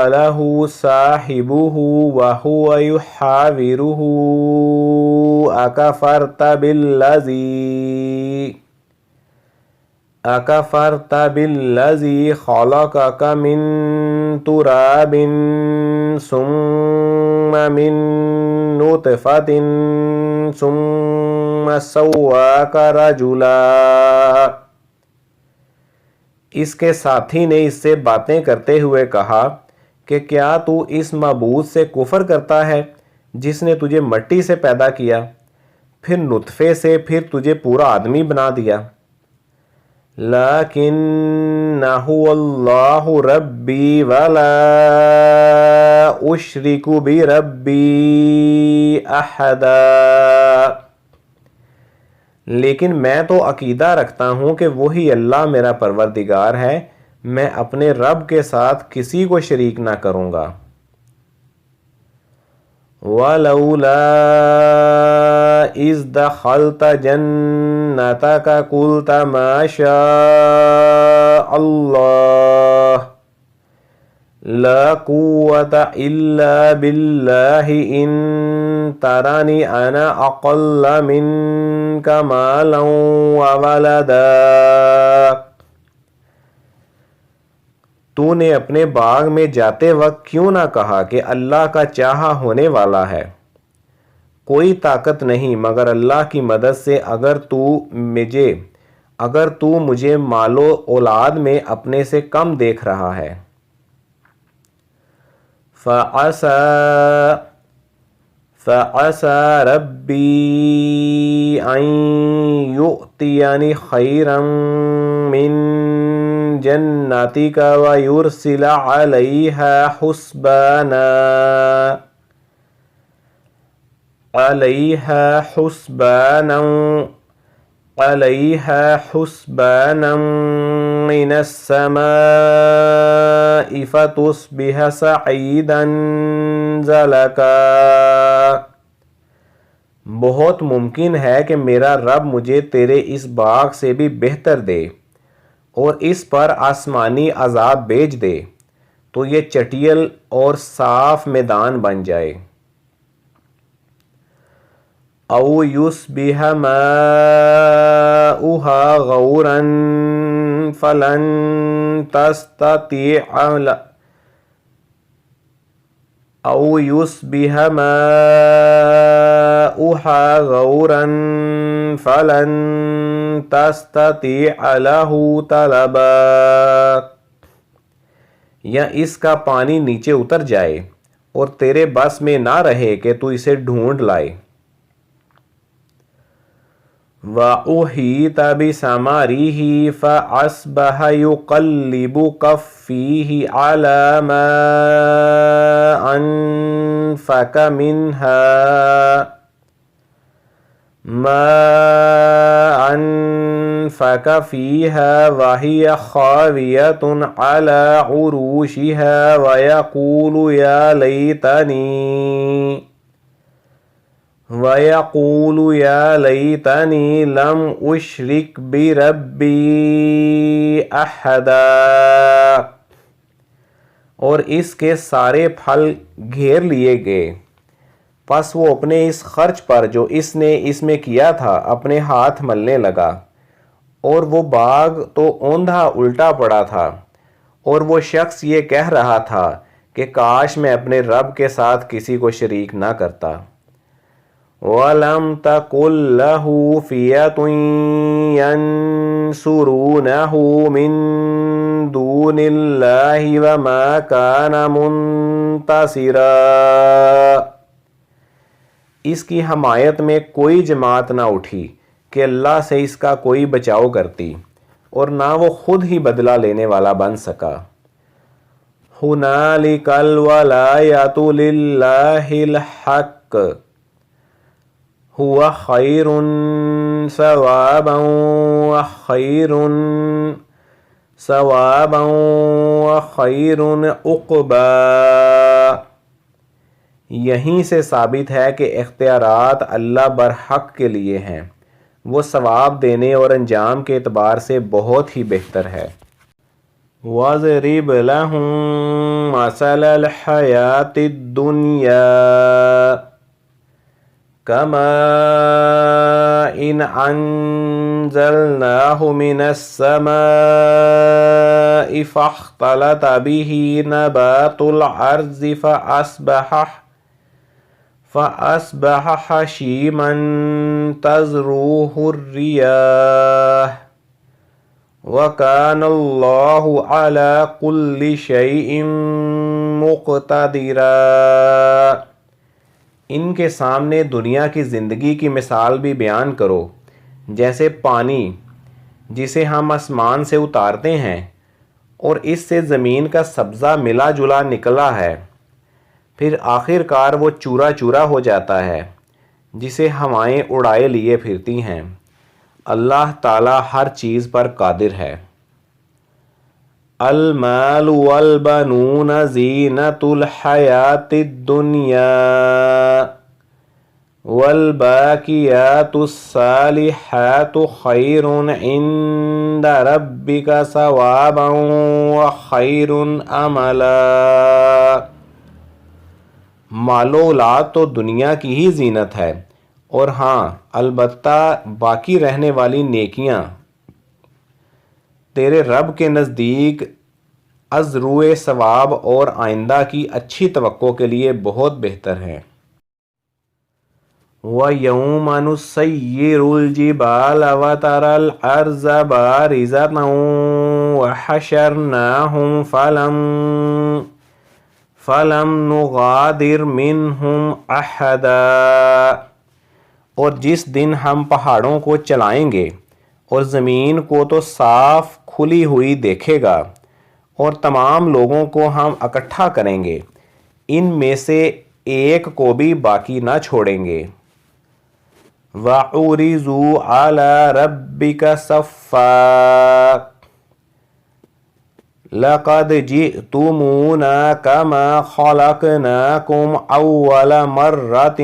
لَهُ صَاحِبُهُ وَهُوَ يُحَاوِرُهُ أَكَفَرْتَ بِالَّذِي خَلَقَكَ مِن تُرَابٍ ثُمَّ مِن نُّطْفَةٍ ثُمَّ سَوَّاكَ رَجُلًا۔ اس کے ساتھی نے اس سے باتیں کرتے ہوئے کہا کہ کیا تو اس معبود سے کفر کرتا ہے جس نے تجھے مٹی سے پیدا کیا، پھر نطفے سے، پھر تجھے پورا آدمی بنا دیا۔ لَكِنَّ هُوَ اللَّهُ رَبِّي وَلَا أُشْرِكُ بِرَبِّي أَحَدًا، لیکن میں تو عقیدہ رکھتا ہوں کہ وہی اللہ میرا پروردگار ہے، میں اپنے رب کے ساتھ کسی کو شریک نہ کروں گا۔ وَلَوْلَا إِذْ دَخَلْتَ جَنَّتَكَ قُلْتَ مَا شَاءَ اللَّهُ لَا قُوَّةَ إِلَّا بِاللَّهِ إِن تَرَنِ أَنَا أَقَلَّ مِنكَ مَالًا وَوَلَدًا۔ تو نے اپنے باغ میں جاتے وقت کیوں نہ کہا کہ اللہ کا چاہا ہونے والا ہے؟ کوئی طاقت نہیں مگر اللہ کی مدد سے اگر تو مجھے مال و اولاد میں اپنے سے کم دیکھ رہا ہے۔ فَعَسَى رَبِّي أَن يُؤْتِيَنِ خَيْرًا مِّن جَنَّتِكَ وَيُرْسِلَ عَلَيْهَا حُسْبَانًا مِّنَ السَّمَاءِ فَتُصْبِحَ صَعِيدًا زَلَقًا۔ بہت ممکن ہے کہ میرا رب مجھے تیرے اس باغ سے بھی بہتر دے اور اس پر آسمانی عذاب بھیج دے تو یہ چٹیل اور صاف میدان بن جائے۔ او یصبح ماؤها غورا فلن تستطيع له طلبا، یا اس کا پانی نیچے اتر جائے اور تیرے بس میں نہ رہے کہ تو اسے ڈھونڈ لائے۔ وَأُحِيطَ بِثَمَرِهِ فَأَصْبَحَ يُقَلِّبُ كَفَّيْهِ عَلَى مَا أَنفَقَ فِيهَا وَهِيَ خَاوِيَةٌ عَلَى عُرُوشِهَا وَيَقُولُ يَا لَيْتَنِي لَمْ أُشْرِكْ بِرَبِّي أَحَدًا، اور اس کے سارے پھل گھیر لیے گئے۔ پس وہ اپنے اس خرچ پر جو اس نے اس میں کیا تھا اپنے ہاتھ ملنے لگا، اور وہ باغ تو اوندھا الٹا پڑا تھا، اور وہ شخص یہ کہہ رہا تھا کہ کاش میں اپنے رب کے ساتھ کسی کو شریک نہ کرتا۔ وَلَمْ تَكُنْ لَهُ فِئَةٌ يَنْصُرُونَهُ مِنْ دُونِ اللَّهِ وَمَا كَانَ مُنْتَصِرًا۔ اس کی حمایت میں کوئی جماعت نہ اٹھی کہ اللہ سے اس کا کوئی بچاؤ کرتی، اور نہ وہ خود ہی بدلہ لینے والا بن سکا۔ هُنَالِكَ الْوَلَایَةُ لِلَّهِ الْحَقِّ هُوَ خَيْرٌ ثَوَابًا وَخَيْرٌ عُقْبًا۔ یہیں سے ثابت ہے کہ اختیارات اللہ برحق کے لیے ہیں، وہ ثواب دینے اور انجام کے اعتبار سے بہت ہی بہتر ہے۔ وَاضْرِبْ لَهُم مَّثَلَ الْحَيَاةِ الدُّنْيَا كَمَاءٍ أَنزَلْنَاهُ مِنَ السَّمَاءِ فَاخْتَلَطَ بِهِ نَبَاتُ الْأَرْضِ فَأَصْبَحَ هَشِيمًا تَذْرُوهُ الرِّيَاحُ وَكَانَ اللَّهُ عَلَى كُلِّ شَيْءٍ مُقْتَدِرًا۔ ان کے سامنے دنیا کی زندگی کی مثال بھی بیان کرو، جیسے پانی جسے ہم آسمان سے اتارتے ہیں اور اس سے زمین کا سبزہ ملا جلا نکلا ہے، پھر آخر کار وہ چورا چورا ہو جاتا ہے جسے ہوائیں اڑائے لیے پھرتی ہیں۔ اللہ تعالی ہر چیز پر قادر ہے۔ المال والبنون زینۃ الحیاۃ الدنیا والباقیات الصالحات خیر عند ربک ثوابا وخیر املا۔ مال و اولاد تو دنیا کی ہی زینت ہے، اور ہاں البتہ باقی رہنے والی نیکیاں تیرے رب کے نزدیک از روئے ثواب اور آئندہ کی اچھی توقع کے لیے بہت بہتر ہیں۔ وَيَوْمَ نُسَيِّرُ الْجِبَالَ وَتَرَى الْأَرْضَ بَارِزَةً وَحَشَرْنَاهُمْ فَلَمْ نُغَادِرْ مِنْهُمْ أَحَدًا، اور جس دن ہم پہاڑوں کو چلائیں گے اور زمین کو تو صاف کھلی ہوئی دیکھے گا، اور تمام لوگوں کو ہم اکٹھا کریں گے، ان میں سے ایک کو بھی باقی نہ چھوڑیں گے۔ وَعُرِضُوا عَلَى رَبِّكَ صَفًّا لَقَدْ جِئْتُمُونَا كَمَا خَلَقْنَاكُمْ أَوَّلَ مَرَّةٍ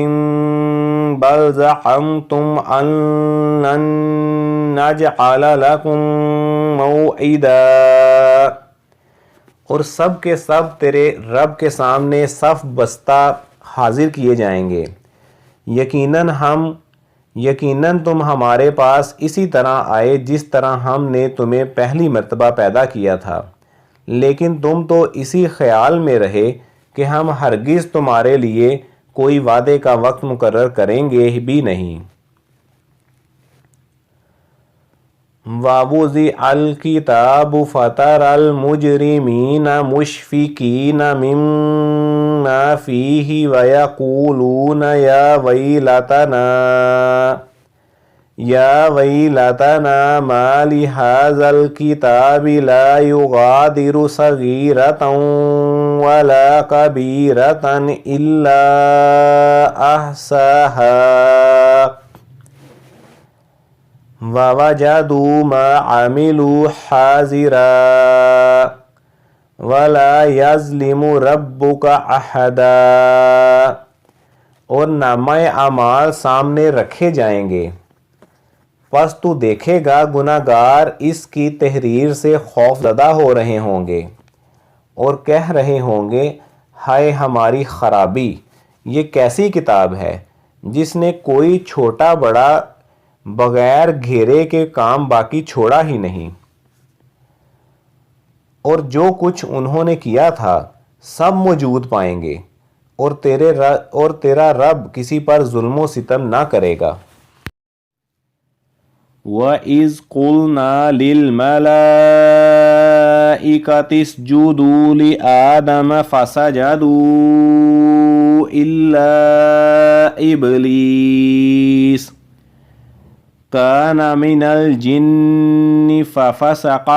بَلْ زَعَمْتُمْ أَن لَّن نَّجْعَلَ لَكُم مَّوْعِدًا، اور سب کے سب تیرے رب کے سامنے صف بستہ حاضر کیے جائیں گے۔ یقیناً تم ہمارے پاس اسی طرح آئے جس طرح ہم نے تمہیں پہلی مرتبہ پیدا کیا تھا، لیکن تم تو اسی خیال میں رہے کہ ہم ہرگز تمہارے لیے کوئی وعدے کا وقت مقرر کریں گے بھی نہیں۔ وَوُضِعَ الْكِتَابُ فَتَرَى الْمُجْرِمِينَ مُشْفِقِينَ مِمَّا فِيهِ وَيَقُولُونَ يَا وَيْلَتَنَا مَا لِهَذَا الْكِتَابِ لَا يُغَادِرُ صَغِيرَةً وَلَا كَبِيرَةً إِلَّا أَحْصَاهَا وَوَجَدُوا مَا عَمِلُوا حَاضِرًا وَلَا يَظْلِمُ رَبُّكَ أَحَدًا، اور نامہ اعمال سامنے رکھے جائیں گے، پس تو دیکھے گا گناہگار اس کی تحریر سے خوف زدہ ہو رہے ہوں گے اور کہہ رہے ہوں گے، ہائے ہماری خرابی، یہ کیسی کتاب ہے جس نے کوئی چھوٹا بڑا بغیر گھیرے کے کام باقی چھوڑا ہی نہیں، اور جو کچھ انہوں نے کیا تھا سب موجود پائیں گے، اور تیرا رب کسی پر ظلم و ستم نہ کرے گا۔ وَإِذْ قُلْنَا لِلْمَلَائِكَةِ اسْجُدُوا لِآدَمَ فَسَجَدُوا إِلَّا إِبْلِيسَ كَانَ مِنَ الْجِنِّ فَفَسَقَ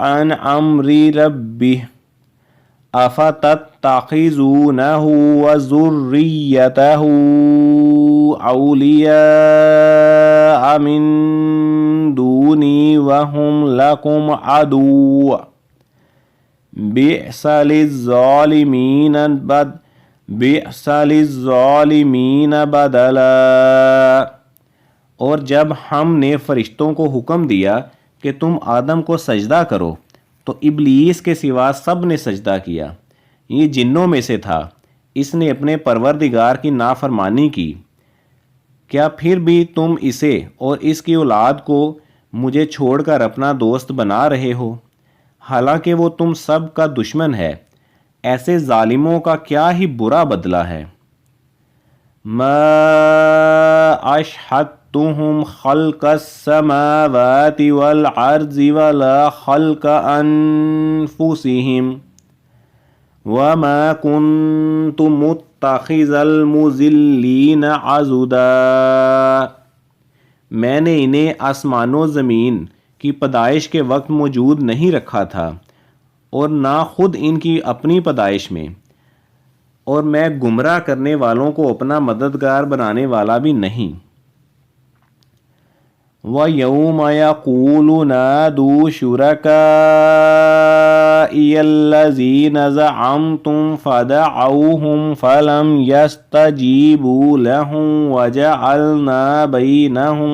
عَنْ أَمْرِ رَبِّهِ أَفَتَتَّخِذُونَهُ وَذُرِّيَّتَهُ أَوْلِيَاءَ مِن دُونِي وَهُمْ لَكُمْ عَدُوٌّ بِئْسَ لِلظَّالِمِينَ بَدَلًا۔ اور جب ہم نے فرشتوں کو حکم دیا کہ تم آدم کو سجدہ کرو تو ابلیس کے سوا سب نے سجدہ کیا، یہ جنوں میں سے تھا، اس نے اپنے پروردگار کی نافرمانی کی، کیا پھر بھی تم اسے اور اس کی اولاد کو مجھے چھوڑ کر اپنا دوست بنا رہے ہو، حالانکہ وہ تم سب کا دشمن ہے؟ ایسے ظالموں کا کیا ہی برا بدلہ ہے۔ ما اشہدتہم خلق السماوات والارض ولا خلق انفسہم وما كنت متخذ المضلین عضدا، میں نے انہیں آسمان و زمین کی پیدائش کے وقت موجود نہیں رکھا تھا، اور نہ خود ان کی اپنی پیدائش میں، اور میں گمراہ کرنے والوں کو اپنا مددگار بنانے والا بھی نہیں۔ وَيَوْمَ يَقُولُ نَادُوا شُرَكَائِيَ الَّذِينَ زَعَمْتُمْ فَدَعَوْهُمْ فَلَمْ يَسْتَجِيبُوا لَهُمْ وَجَعَلْنَا بَيْنَهُمْ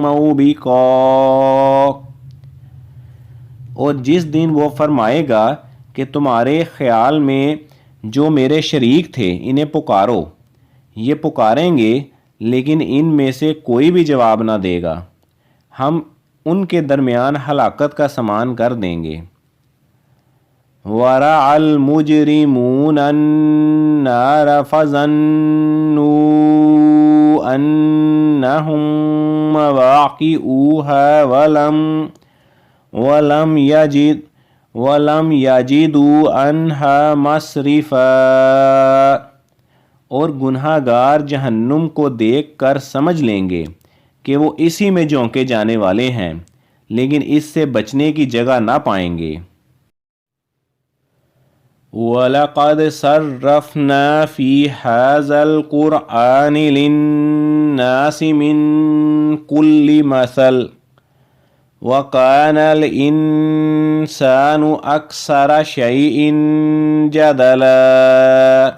مَوْبِقًا۔ اور جس دن وہ فرمائے گا کہ تمہارے خیال میں جو میرے شریک تھے انہیں پکارو، یہ پکاریں گے لیکن ان میں سے کوئی بھی جواب نہ دے گا، ہم ان کے درمیان ہلاکت کا سامان کر دیں گے۔ وَرَعَى الْمُجْرِمُونَ النَّارَ فَظَنُّوا أَنَّهُمْ مَوَاقِعُوهَا وَلَمْ يَجِدُوا عَنْهَا مَصْرِفًا۔ اور گناہ گار جہنم کو دیکھ کر سمجھ لیں گے کہ وہ اسی میں جھونکے جانے والے ہیں، لیکن اس سے بچنے کی جگہ نہ پائیں گے۔ وَلَقَدْ صَرَّفْنَا فِي هَذَا الْقُرْآنِ لِلنَّاسِ مِنْ كُلِّ مَثَلٍ وَكَانَ الْإِنسَانُ أَكْثَرَ شَيْءٍ جَدَلًا۔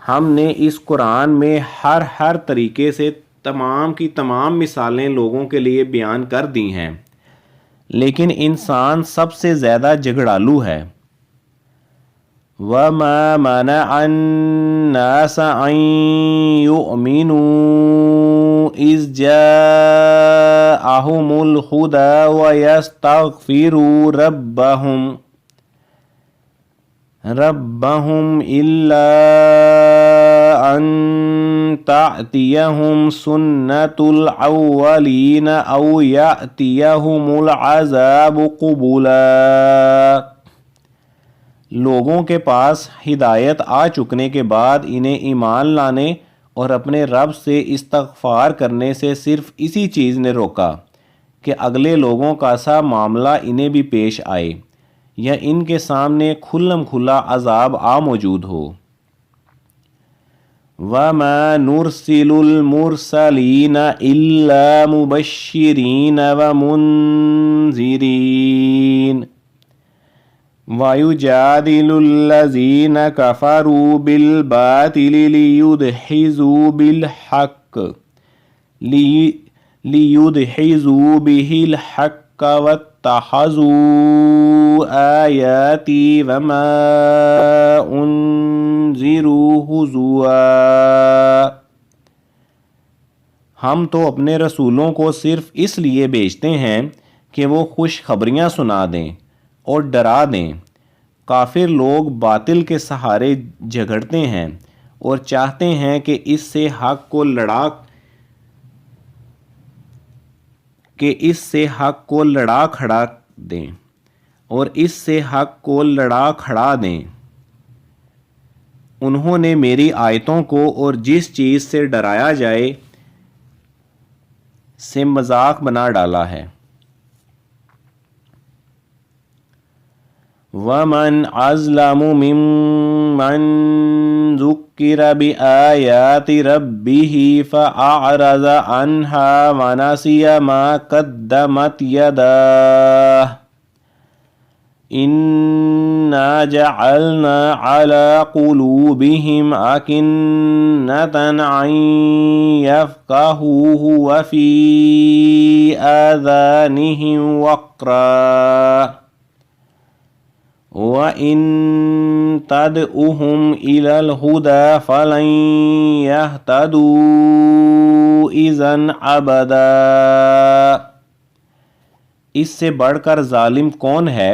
ہم نے اس قرآن میں ہر طریقے سے تمام کی تمام مثالیں لوگوں کے لیے بیان کر دی ہیں، لیکن انسان سب سے زیادہ جھگڑالو ہے۔ وَمَا مَنَعَ النَّاسَ أَن يُؤْمِنُوا إِذْ جَاءَهُمُ الْهُدَى وَيَسْتَغْفِرُوا رَبَّهُمْ إِلَّا أَن تَأْتِيَهُمْ سُنَّةُ الْأَوَّلِينَ أَوْ يَأْتِيَهُمُ الْعَذَابُ قُبُلًا۔ لوگوں کے پاس ہدایت آ چکنے کے بعد انہیں ایمان لانے اور اپنے رب سے استغفار کرنے سے صرف اسی چیز نے روکا کہ اگلے لوگوں کا سا معاملہ انہیں بھی پیش آئے یا ان کے سامنے کھلم کھلا عذاب آ موجود ہو۔ وَمَا نُرْسِلُ الْمُرْسَلِينَ إِلَّا مُبَشِّرِينَ وَمُنذِرِينَ وَيُجَادِلُ الَّذِينَ كَفَرُوا بِالْبَاطِلِ لِيُدْحِضُوا بِهِ الْحَقَّ وَاتَّخَذُوا آيَاتِي وَمَا أُنذِرُوا هُزُوًا۔ ہم تو اپنے رسولوں کو صرف اس لیے بھیجتے ہیں کہ وہ خوشخبریاں سنا دیں اور ڈرا دیں۔ کافر لوگ باطل کے سہارے جھگڑتے ہیں اور چاہتے ہیں کہ اس سے حق کو لڑا کھڑا دیں۔ انہوں نے میری آیتوں کو اور جس چیز سے ڈرایا جائے سے مذاق بنا ڈالا ہے۔ وَمَنْ أَظْلَمُ مِمَّنْ ذُكِّرَ بِآيَاتِ رَبِّهِ فَأَعْرَضَ عَنْهَا وَنَسِيَ مَا قَدَّمَتْ يَدَاهُ إِنَّا جَعَلْنَا عَلَى قُلُوبِهِمْ أَكِنَّةً أَن يَفْقَهُوهُ وَفِي آذَانِهِمْ وَقْرًا وَإِن تَدْعُهُمْ إِلَى الْهُدَى فَلَن يَهْتَدُوا إِذًا أَبَدًا۔ اس سے بڑھ کر ظالم کون ہے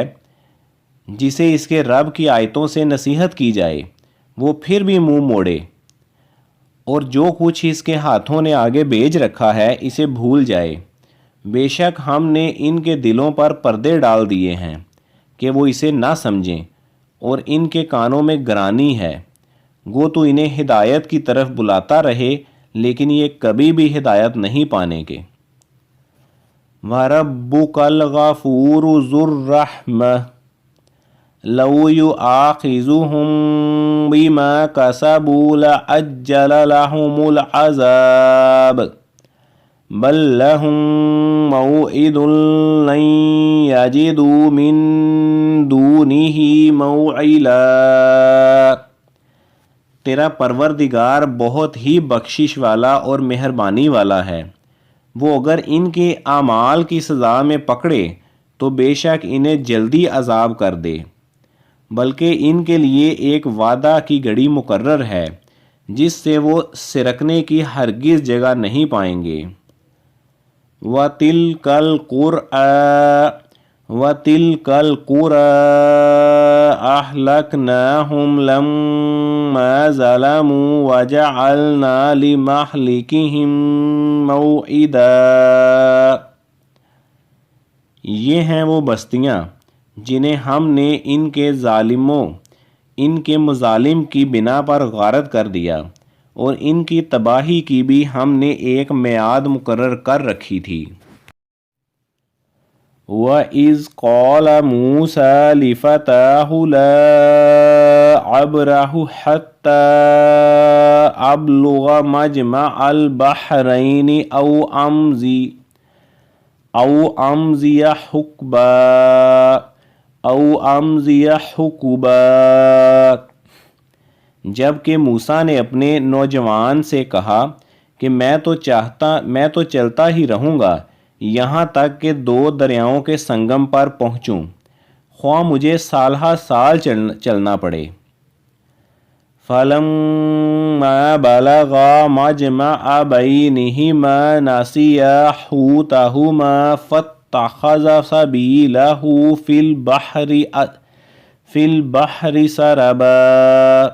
جسے اس کے رب کی آیتوں سے نصیحت کی جائے وہ پھر بھی منہ موڑے، اور جو کچھ اس کے ہاتھوں نے آگے بھیج رکھا ہے اسے بھول جائے۔ بے شک ہم نے ان کے دلوں پر پردے ڈال دیے ہیں کہ وہ اسے نہ سمجھیں، اور ان کے کانوں میں گرانی ہے، گو تو انہیں ہدایت کی طرف بلاتا رہے لیکن یہ کبھی بھی ہدایت نہیں پانے کے۔ وَرَبُّكَ الْغَفُورُ ذُو الرَّحْمَةِ لَوْ يُؤَاخِذُهُم بِمَا كَسَبُوا لَعَجَّلَ لَهُمُ الْعَذَابَ بل لهم موعد لن يجدوا من دونه موعلا۔ تیرا پروردگار بہت ہی بخشش والا اور مہربانی والا ہے، وہ اگر ان کے اعمال کی سزا میں پکڑے تو بے شک انہیں جلدی عذاب کر دے، بلکہ ان کے لیے ایک وعدہ کی گھڑی مقرر ہے جس سے وہ سرکنے کی ہرگز جگہ نہیں پائیں گے۔ وَتِلْكَ الْقُرَىٰ أَهْلَكْنَاهُمْ لَمَّا ظَلَمُوا وَجَعَلْنَا لِمَهْلِكِهِمْ مَوْعِدًا۔ یہ ہیں وہ بستیاں جنہیں ہم نے ان کے مظالم کی بنا پر غارت کر دیا، اور ان کی تباہی کی بھی ہم نے ایک میعاد مقرر کر رکھی تھی۔ وَإِذْ قَالَ مُوسَىٰ لِفَتَاهُ لَا أَبْرَحُ حَتَّىٰ أَبْلُغَ مَجْمَعَ الْبَحْرَيْنِ أَوْ أَمْضِيَ حُقُبًا۔ جب کہ موسیٰ نے اپنے نوجوان سے کہا کہ میں تو چلتا ہی رہوں گا یہاں تک کہ دو دریاؤں کے سنگم پر پہنچوں، خواہ مجھے سالہ سال چلنا پڑے۔ فَلَمَّا بَلَغَا مَجْمَعَ بَيْنِهِمَا نَسِيَا حُوتَهُمَا فَاتَّخَذَ سَبِيلَهُ فِي الْبَحْرِ سَرَبًا۔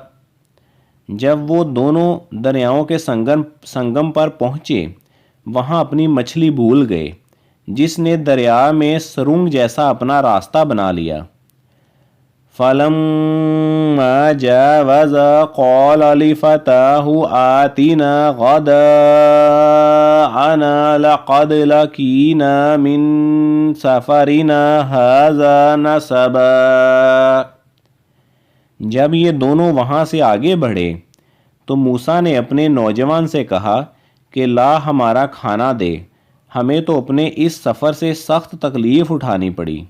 جب وہ دونوں دریاؤں کے سنگم پر پہنچے، وہاں اپنی مچھلی بھول گئے، جس نے دریا میں سرنگ جیسا اپنا راستہ بنا لیا۔ فَلَمَّا جَاوَزَا قَالَ لِفَتَاهُ آتِنَا غَدَاءَنَا لَقَدْ لَقِينَا مِن سَفَرِنَا هَٰذَا نَصَبًا۔ جب یہ دونوں وہاں سے آگے بڑھے تو موسیٰ نے اپنے نوجوان سے کہا کہ لا ہمارا کھانا دے، ہمیں تو اپنے اس سفر سے سخت تکلیف اٹھانی پڑی۔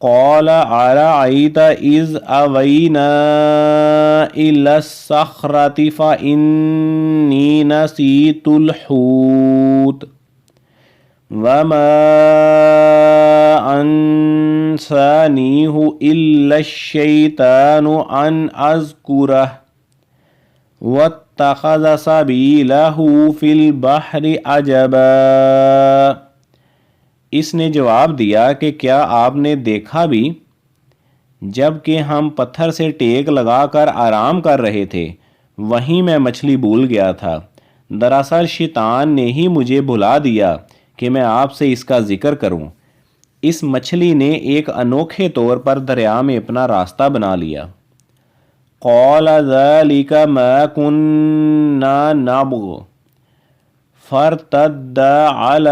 قَالَ أَرَأَيْتَ إِذْ أَوَيْنَا إِلَى الصَّخْرَةِ فَإِنِّي نَسِيتُ الْحُوتَ وَمَا أَنسَانِيهُ إِلَّا الشَّيْطَانُ أَنْ أَذْكُرَهُ وَاتَّخَذَ سَبِيلَهُ فِي الْبَحْرِ عَجَبًا۔ اس نے جواب دیا کہ کیا آپ نے دیکھا بھی جب کہ ہم پتھر سے ٹیک لگا کر آرام کر رہے تھے، وہیں میں مچھلی بھول گیا تھا۔ دراصل شیطان نے ہی مجھے بھلا دیا کہ میں آپ سے اس کا ذکر کروں۔ اس مچھلی نے ایک انوکھے طور پر دریا میں اپنا راستہ بنا لیا۔ قَالَ ذَلِكَ مَا كُنَّا نَبْغِ فَارْتَدَّا عَلَىٰ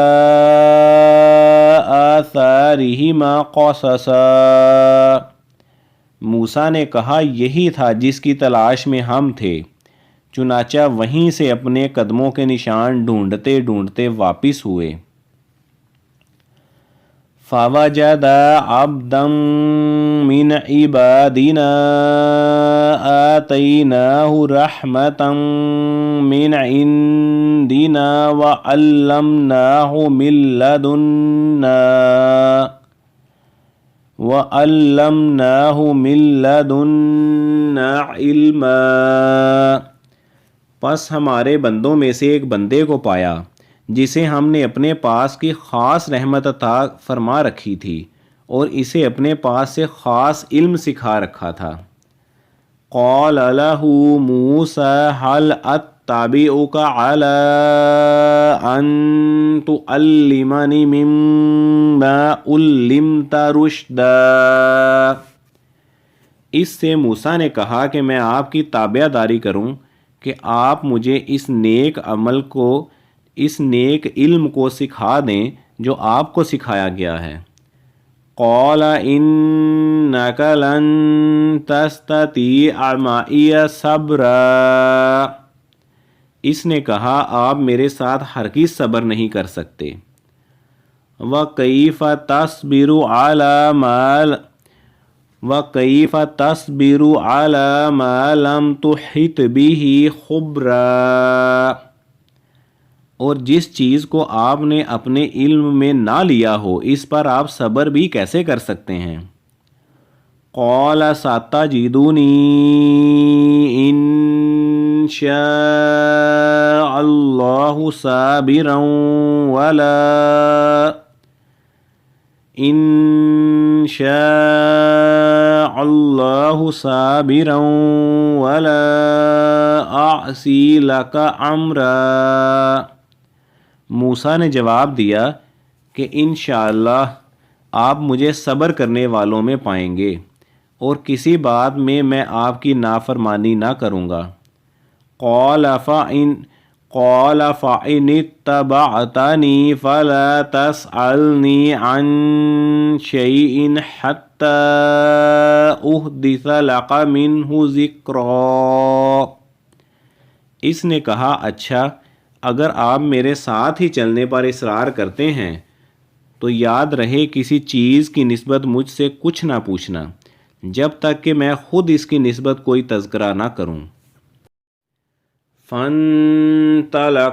آثَارِهِمَا قَصَصًا۔ موسیٰ نے کہا یہی تھا جس کی تلاش میں ہم تھے، چنانچہ وہیں سے اپنے قدموں کے نشان ڈھونڈتے ڈھونڈتے واپس ہوئے۔ فَوَجَدَا عَبْدًا مِّنْ عِبَادِنَا آتَيْنَاهُ رَحْمَةً مِّنْ عِندِنَا وَعَلَّمْنَاهُ مِن لَّدُنَّا عِلْمًا۔ پس ہمارے بندوں میں سے ایک بندے کو پایا جسے ہم نے اپنے پاس کی خاص رحمت عطا فرما رکھی تھی، اور اسے اپنے پاس سے خاص علم سکھا رکھا تھا۔ قَالَ لَهُ مُوسَىٰ هَلْ أَتَّبِعُكَ عَلَىٰ أَن تُعَلِّمَنِ مِمَّا عُلِّمْتَ رُشْدًا۔ اس سے موسیٰ نے کہا کہ میں آپ کی تابع داری کروں کہ آپ مجھے اس نیک علم کو سکھا دیں جو آپ کو سکھایا گیا ہے۔ قَالَ إِنَّكَ لَن تَسْتَطِيعَ مَعِيَ صَبْرًا۔ اس نے کہا آپ میرے ساتھ ہرگز صبر نہیں کر سکتے. وَكَيْفَ تَصْبِرُ عَلَى مَا لَمْ تُحِطْ بِهِ خُبْرًا، اور جس چیز کو آپ نے اپنے علم میں نہ لیا ہو اس پر آپ صبر بھی کیسے کر سکتے ہیں؟ قَالَ سَتَجِدُنِي إِن شَاءَ اللَّهُ صَابِرًا وَلَا أَعْصِي لَكَ أَمْرًا. موسیٰ نے جواب دیا کہ انشاءاللہ آپ مجھے صبر کرنے والوں میں پائیں گے اور کسی بات میں آپ کی نافرمانی نہ کروں گا. قَالَ فَإِنِ اتَّبَعْتَنِي فَلَا تَسْأَلْنِي عَن شَيْءٍ حَتَّى أُحْدِثَ لَكَ مِنْهُ ذِكْرًا. اس نے کہا اچھا اگر آپ میرے ساتھ ہی چلنے پر اصرار کرتے ہیں تو یاد رہے کسی چیز کی نسبت مجھ سے کچھ نہ پوچھنا جب تک کہ میں خود اس کی نسبت کوئی تذکرہ نہ کروں. فَانْطَلَقَا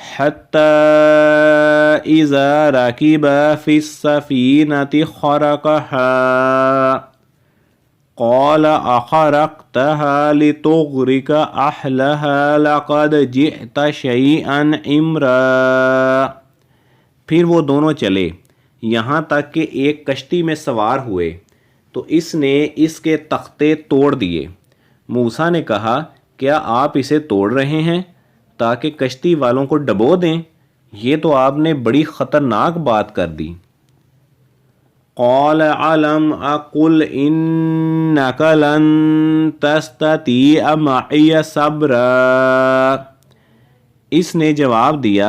حَتَّى إِذَا رَكِبَا فِي السَّفِينَةِ خَرَقَهَا قَالَ أَخَرَقْتَهَا لِتُغْرِقَ أَهْلَهَا لَقَدْ جِئْتَ شَيْئًا إِمْرًا. پھر وہ دونوں چلے یہاں تک کہ ایک کشتی میں سوار ہوئے تو اس نے اس کے تختے توڑ دیے. موسیٰ نے کہا کیا آپ اسے توڑ رہے ہیں تاکہ کشتی والوں کو ڈبو دیں؟ یہ تو آپ نے بڑی خطرناک بات کر دی. قَالَ أَلَمْ أَقُلْ إِنَّكَ لَن تَسْتَطِيعَ مَعِيَ صَبْرًا. اس نے جواب دیا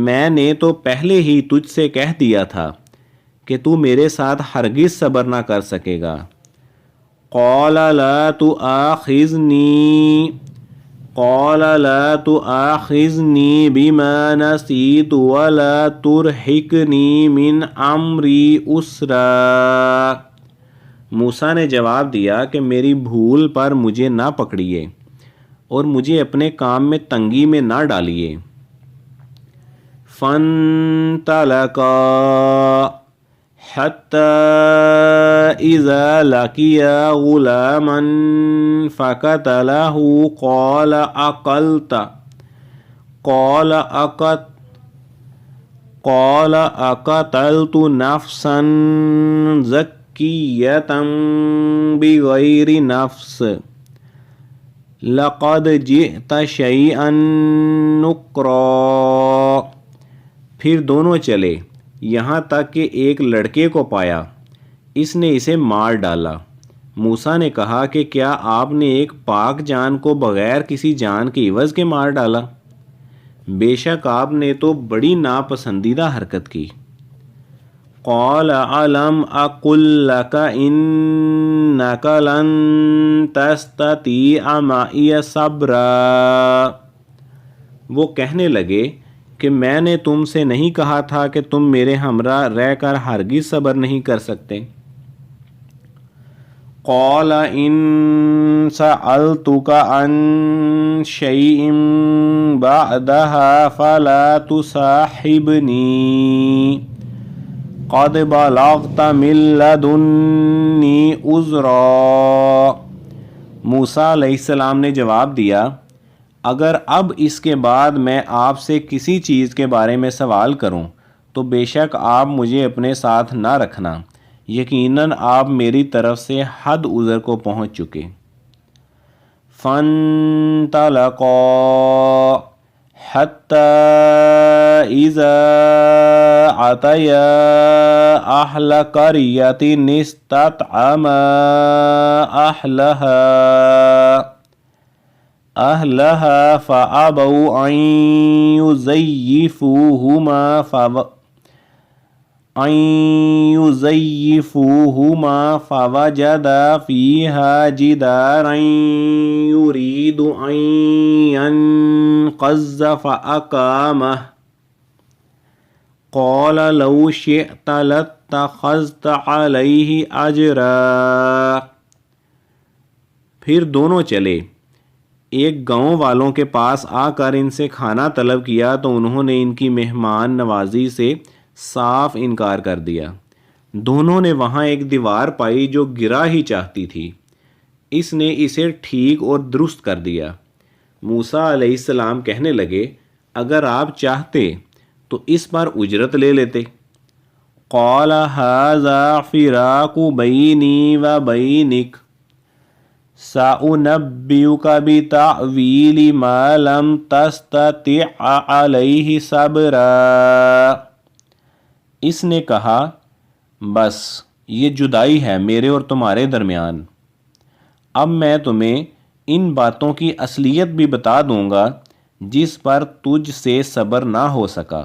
میں نے تو پہلے ہی تجھ سے کہہ دیا تھا کہ تو میرے ساتھ ہرگز صبر نہ کر سکے گا. قَالَ لَا تُؤَاخِذْنِي بِمَا نَسِيتُ وَلَا تُرْهِقْنِي مِنْ أَمْرِي عُسْرًا. موسیٰ نے جواب دیا کہ میری بھول پر مجھے نہ پکڑیے اور مجھے اپنے کام میں تنگی میں نہ ڈالیے. فَانْطَلَقَا حَتَّى إِذَا لَقِيَا غُلَامًا فَقَتَلَهُ قَالَ أَقَتَلْتُ نَفْسًا زَكِّيَّةً بِغَيْرِ نَفْسٍ لَقَدْ جِئْتَ شَيْئًا نُكْرًا. پھر دونوں چلے یہاں تک کہ ایک لڑکے کو پایا اس نے اسے مار ڈالا. موسیٰ نے کہا کہ کیا آپ نے ایک پاک جان کو بغیر کسی جان کے عوض کے مار ڈالا؟ بے شک آپ نے تو بڑی ناپسندیدہ حرکت کی. قَالَ أَلَمْ أَقُلْ لَكَ إِنَّكَ لَن تَسْتَطِيعَ مَعِيَ صَبْرًا. وہ کہنے لگے کہ میں نے تم سے نہیں کہا تھا کہ تم میرے ہمراہ رہ کر ہرگز صبر نہیں کر سکتے. قَالَ إِن سَأَلْتُكَ عَن شَيْءٍ بَعْدَهَا فَلَا تُصَاحِبْنِي قَدْ بَلَغْتَ مِن لَّدُنِّي عُذْرًا. موسیٰ علیہ السلام نے جواب دیا اگر اب اس کے بعد میں آپ سے کسی چیز کے بارے میں سوال کروں تو بے شک آپ مجھے اپنے ساتھ نہ رکھنا، یقیناً آپ میری طرف سے حد عذر کو پہنچ چکے. فَانْطَلَقَا حَتَّى إِذَا أَتَيَا أَهْلَ قَرْيَةٍ اسْتَطْعَمَا أَهْلَهَا فَأَبَوْا أَن أن يزيفوهما فوجد فيها جدارا يريد أن ينقض فأقامه قال لو شئت لاتخذت عليه أجرا۔ پھر دونوں چلے، ایک گاؤں والوں کے پاس آ کر ان سے کھانا طلب کیا تو انہوں نے ان کی مہمان نوازی سے صاف انکار کر دیا۔ دونوں نے وہاں ایک دیوار پائی جو گرا ہی چاہتی تھی، اس نے اسے ٹھیک اور درست کر دیا۔ موسیٰ علیہ السلام کہنے لگے اگر آپ چاہتے تو اس پر اجرت لے لیتے۔ قال ھذا فراق بینی و بینک سأنبئک بتأویل ما لم تستطع علیہ صبرا۔ اس نے کہا بس یہ جدائی ہے میرے اور تمہارے درمیان، اب میں تمہیں ان باتوں کی اصلیت بھی بتا دوں گا جس پر تجھ سے صبر نہ ہو سکا۔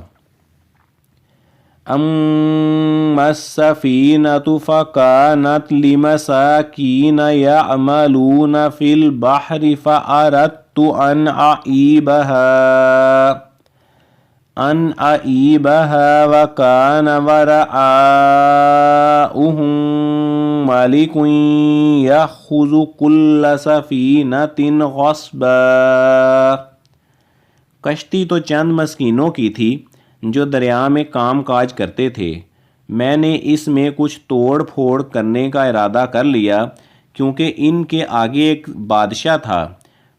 اما السفینۃ فکانت لمساکین یعملون فی البحر فأردت ان أعیبها وکان وراءهم ملک یأخذ کل سفینۃ غصبا۔ کشتی تو چند مسکینوں کی تھی جو دریا میں کام کاج کرتے تھے، میں نے اس میں کچھ توڑ پھوڑ کرنے کا ارادہ کر لیا کیونکہ ان کے آگے ایک بادشاہ تھا،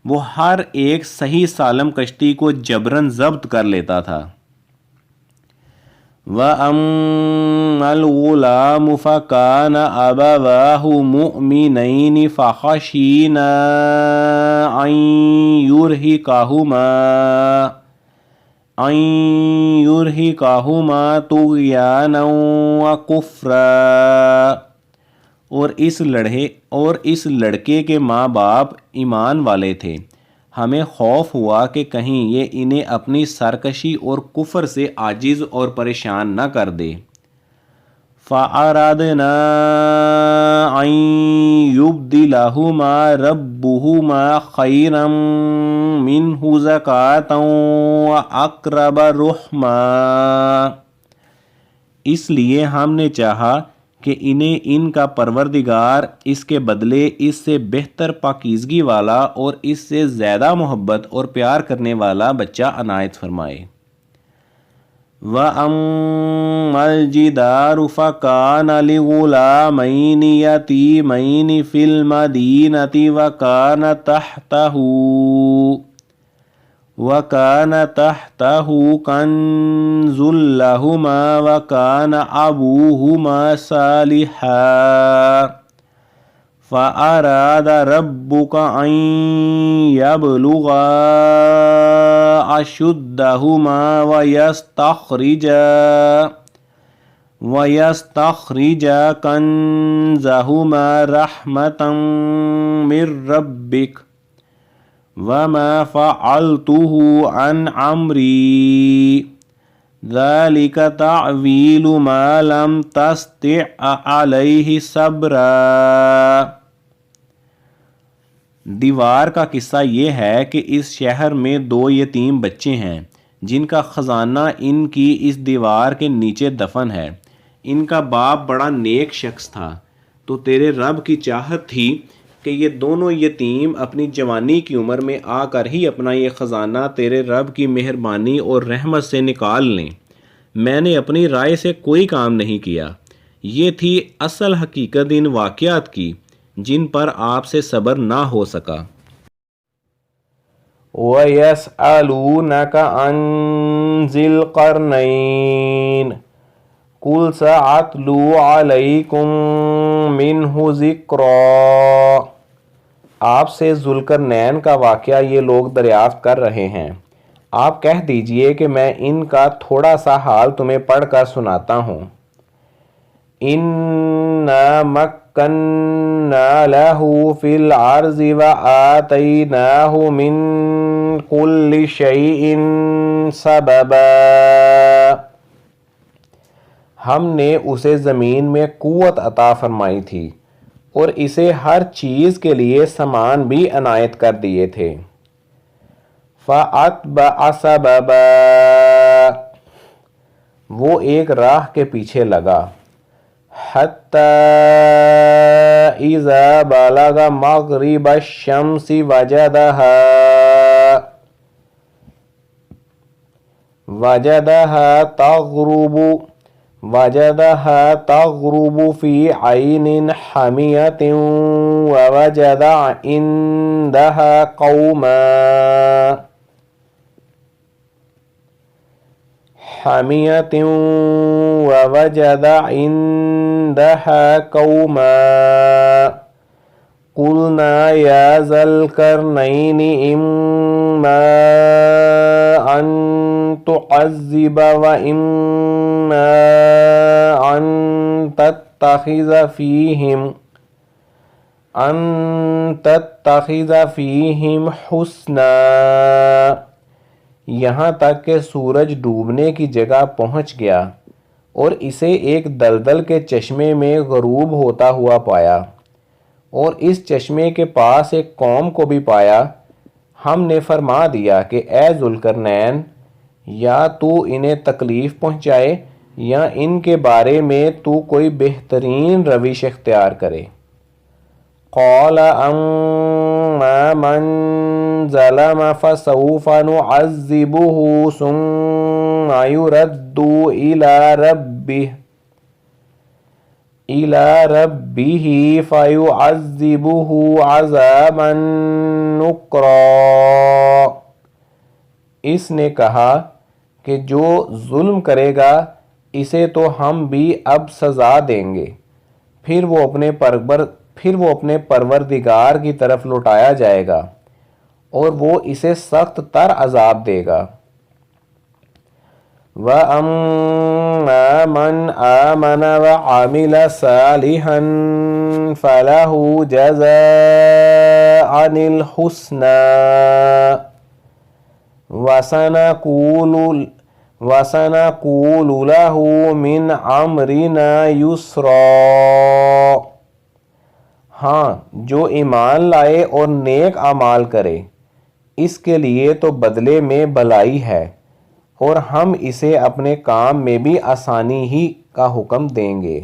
وہ ہر ایک صحیح سالم کشتی کو جبراً ضبط کر لیتا تھا۔ وَأَمَّا الْغُلَامُ فَكَانَ أَبَوَاهُ مُؤْمِنَيْنِ فَخَشِينَا أَن يُرْهِقَهُمَا طُغْيَانًا وَكُفْرًا۔ اور اس لڑکے کے ماں باپ ایمان والے تھے، ہمیں خوف ہوا کہ کہیں یہ انہیں اپنی سرکشی اور کفر سے عاجز اور پریشان نہ کر دے۔ فَأَرَدْنَا أَن يُبْدِلَهُمَا رَبُّهُمَا خَيْرًا مِّنْهُ زَكَاةً وَأَقْرَبَ رُحْمًا۔ اس لیے ہم نے چاہا کہ انہیں ان کا پروردگار اس کے بدلے اس سے بہتر پاکیزگی والا اور اس سے زیادہ محبت اور پیار کرنے والا بچہ عنایت فرمائے۔ وَأَمَّا الْجِدَارُ فَكَانَ لِغُلَامَيْنِ يَتِيمَيْنِ فِي الْمَدِينَةِ وَكَانَ تَحْتَهُ كَنْزٌ لَهُمَا وَكَانَ أَبُوهُمَا صَالِحًا فَأَرَادَ رَبُّكَ أَن يَبْلُغَا أَشُدَّهُمَا وَيَسْتَخْرِجَا كَنْزَهُمَا رَحْمَةً مِّن رَّبِّكَ وَمَا فَعَلْتُهُ عَنْ أَمْرِي ذَلِكَ تَعْوِيلُ مَا لَمْ تَسْطِع عَلَيْهِ صَبْرًا۔ دیوار کا قصہ یہ ہے کہ اس شہر میں 2 یتیم بچے ہیں جن کا خزانہ ان کی اس دیوار کے نیچے دفن ہے۔ ان کا باپ بڑا نیک شخص تھا، تو تیرے رب کی چاہت تھی کہ یہ دونوں یتیم اپنی جوانی کی عمر میں آ کر ہی اپنا یہ خزانہ تیرے رب کی مہربانی اور رحمت سے نکال لیں۔ میں نے اپنی رائے سے کوئی کام نہیں کیا، یہ تھی اصل حقیقت ان واقعات کی جن پر آپ سے صبر نہ ہو سکا۔ وَيَسْأَلُونَكَ عَنْ ذِي الْقَرْنَيْنِ قُلْ سَأَتْلُو عَلَيْكُمْ مِنْهُ ذِكْرًا۔ آپ سے ذوالقرنین کا واقعہ یہ لوگ دریافت کر رہے ہیں، آپ کہہ دیجئے کہ میں ان کا تھوڑا سا حال تمہیں پڑھ کر سناتا ہوں۔ اِنَّا مَكَّنَّا لَهُ فِي الْأَرْضِ وَآتَيْنَاهُ مِنْ كُلِّ شَيْءٍ سَبَبًا۔ ہم نے اسے زمین میں قوت عطا فرمائی تھی اور اسے ہر چیز کے لیے سامان بھی عنایت کر دیے تھے۔ فَأَتْبَعَ سَبَبًا، وہ ایک راہ کے پیچھے لگا، حَتَّى إِذَا بَلَغَ مَغْرِبَ الشَّمْسِ وَجَدَهَا تَغْرُبُ فِي عَيْنٍ حَمِيَةٍ وَوَجَدَ عِندَهَا قَوْمًا قُلْنَا يَا ذَا الْقَرْنَيْنِ إِمَّا أَن تُعَذِّبَ وَإِمَّا أَن تَتَّخِذَ فِيهِمْ حُسْنًا، یہاں تک کہ سورج ڈوبنے کی جگہ پہنچ گیا اور اسے ایک دلدل کے چشمے میں غروب ہوتا ہوا پایا، اور اس چشمے کے پاس ایک قوم کو بھی پایا۔ ہم نے فرما دیا کہ اے ذوالقرنین، یا تو انہیں تکلیف پہنچائے یا ان کے بارے میں تو کوئی بہترین روش اختیار کرے۔ قال اما من ظلم فسوف نعذبه ثم يرد إلى ربه فيعذبه عذابا نكرا، اس نے کہا کہ جو ظلم کرے گا اسے تو ہم بھی اب سزا دیں گے، پھر وہ اپنے پروردگار کی طرف لوٹایا جائے گا اور وہ اسے سخت تر عذاب دے گا۔ وَأَمَّا مَنْ آمَنَ وَعَمِلَ صَالِحًا فَلَهُ جَزَاءً الْحُسْنَى وَسَنَقُولُ لَهُ مِنْ أَمْرِنَا يُسْرًا، ہاں جو ایمان لائے اور نیک اعمال کرے اس کے لیے تو بدلے میں بھلائی ہے، اور ہم اسے اپنے کام میں بھی آسانی ہی کا حکم دیں گے۔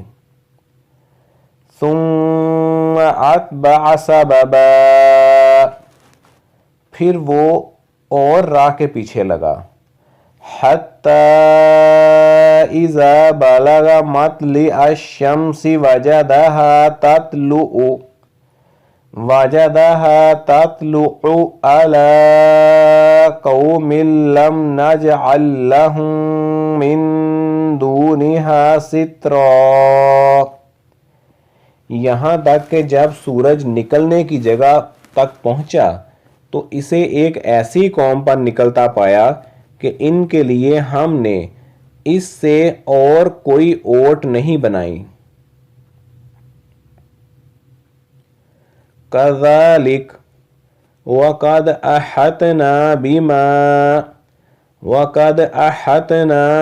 ثم اتبع سببا، پھر وہ اور راہ کے پیچھے لگا، حتی اذا بلغ مطلع الشمس وجدها تطلع على قوم لم نجعل لهم من دونها سترا، یہاں تک کہ جب سورج نکلنے کی جگہ تک پہنچا تو اسے ایک ایسی قوم پر نکلتا پایا کہ ان کے لیے ہم نے اس سے اور کوئی اوٹ نہیں بنائی۔ كذلك وقد أحطنا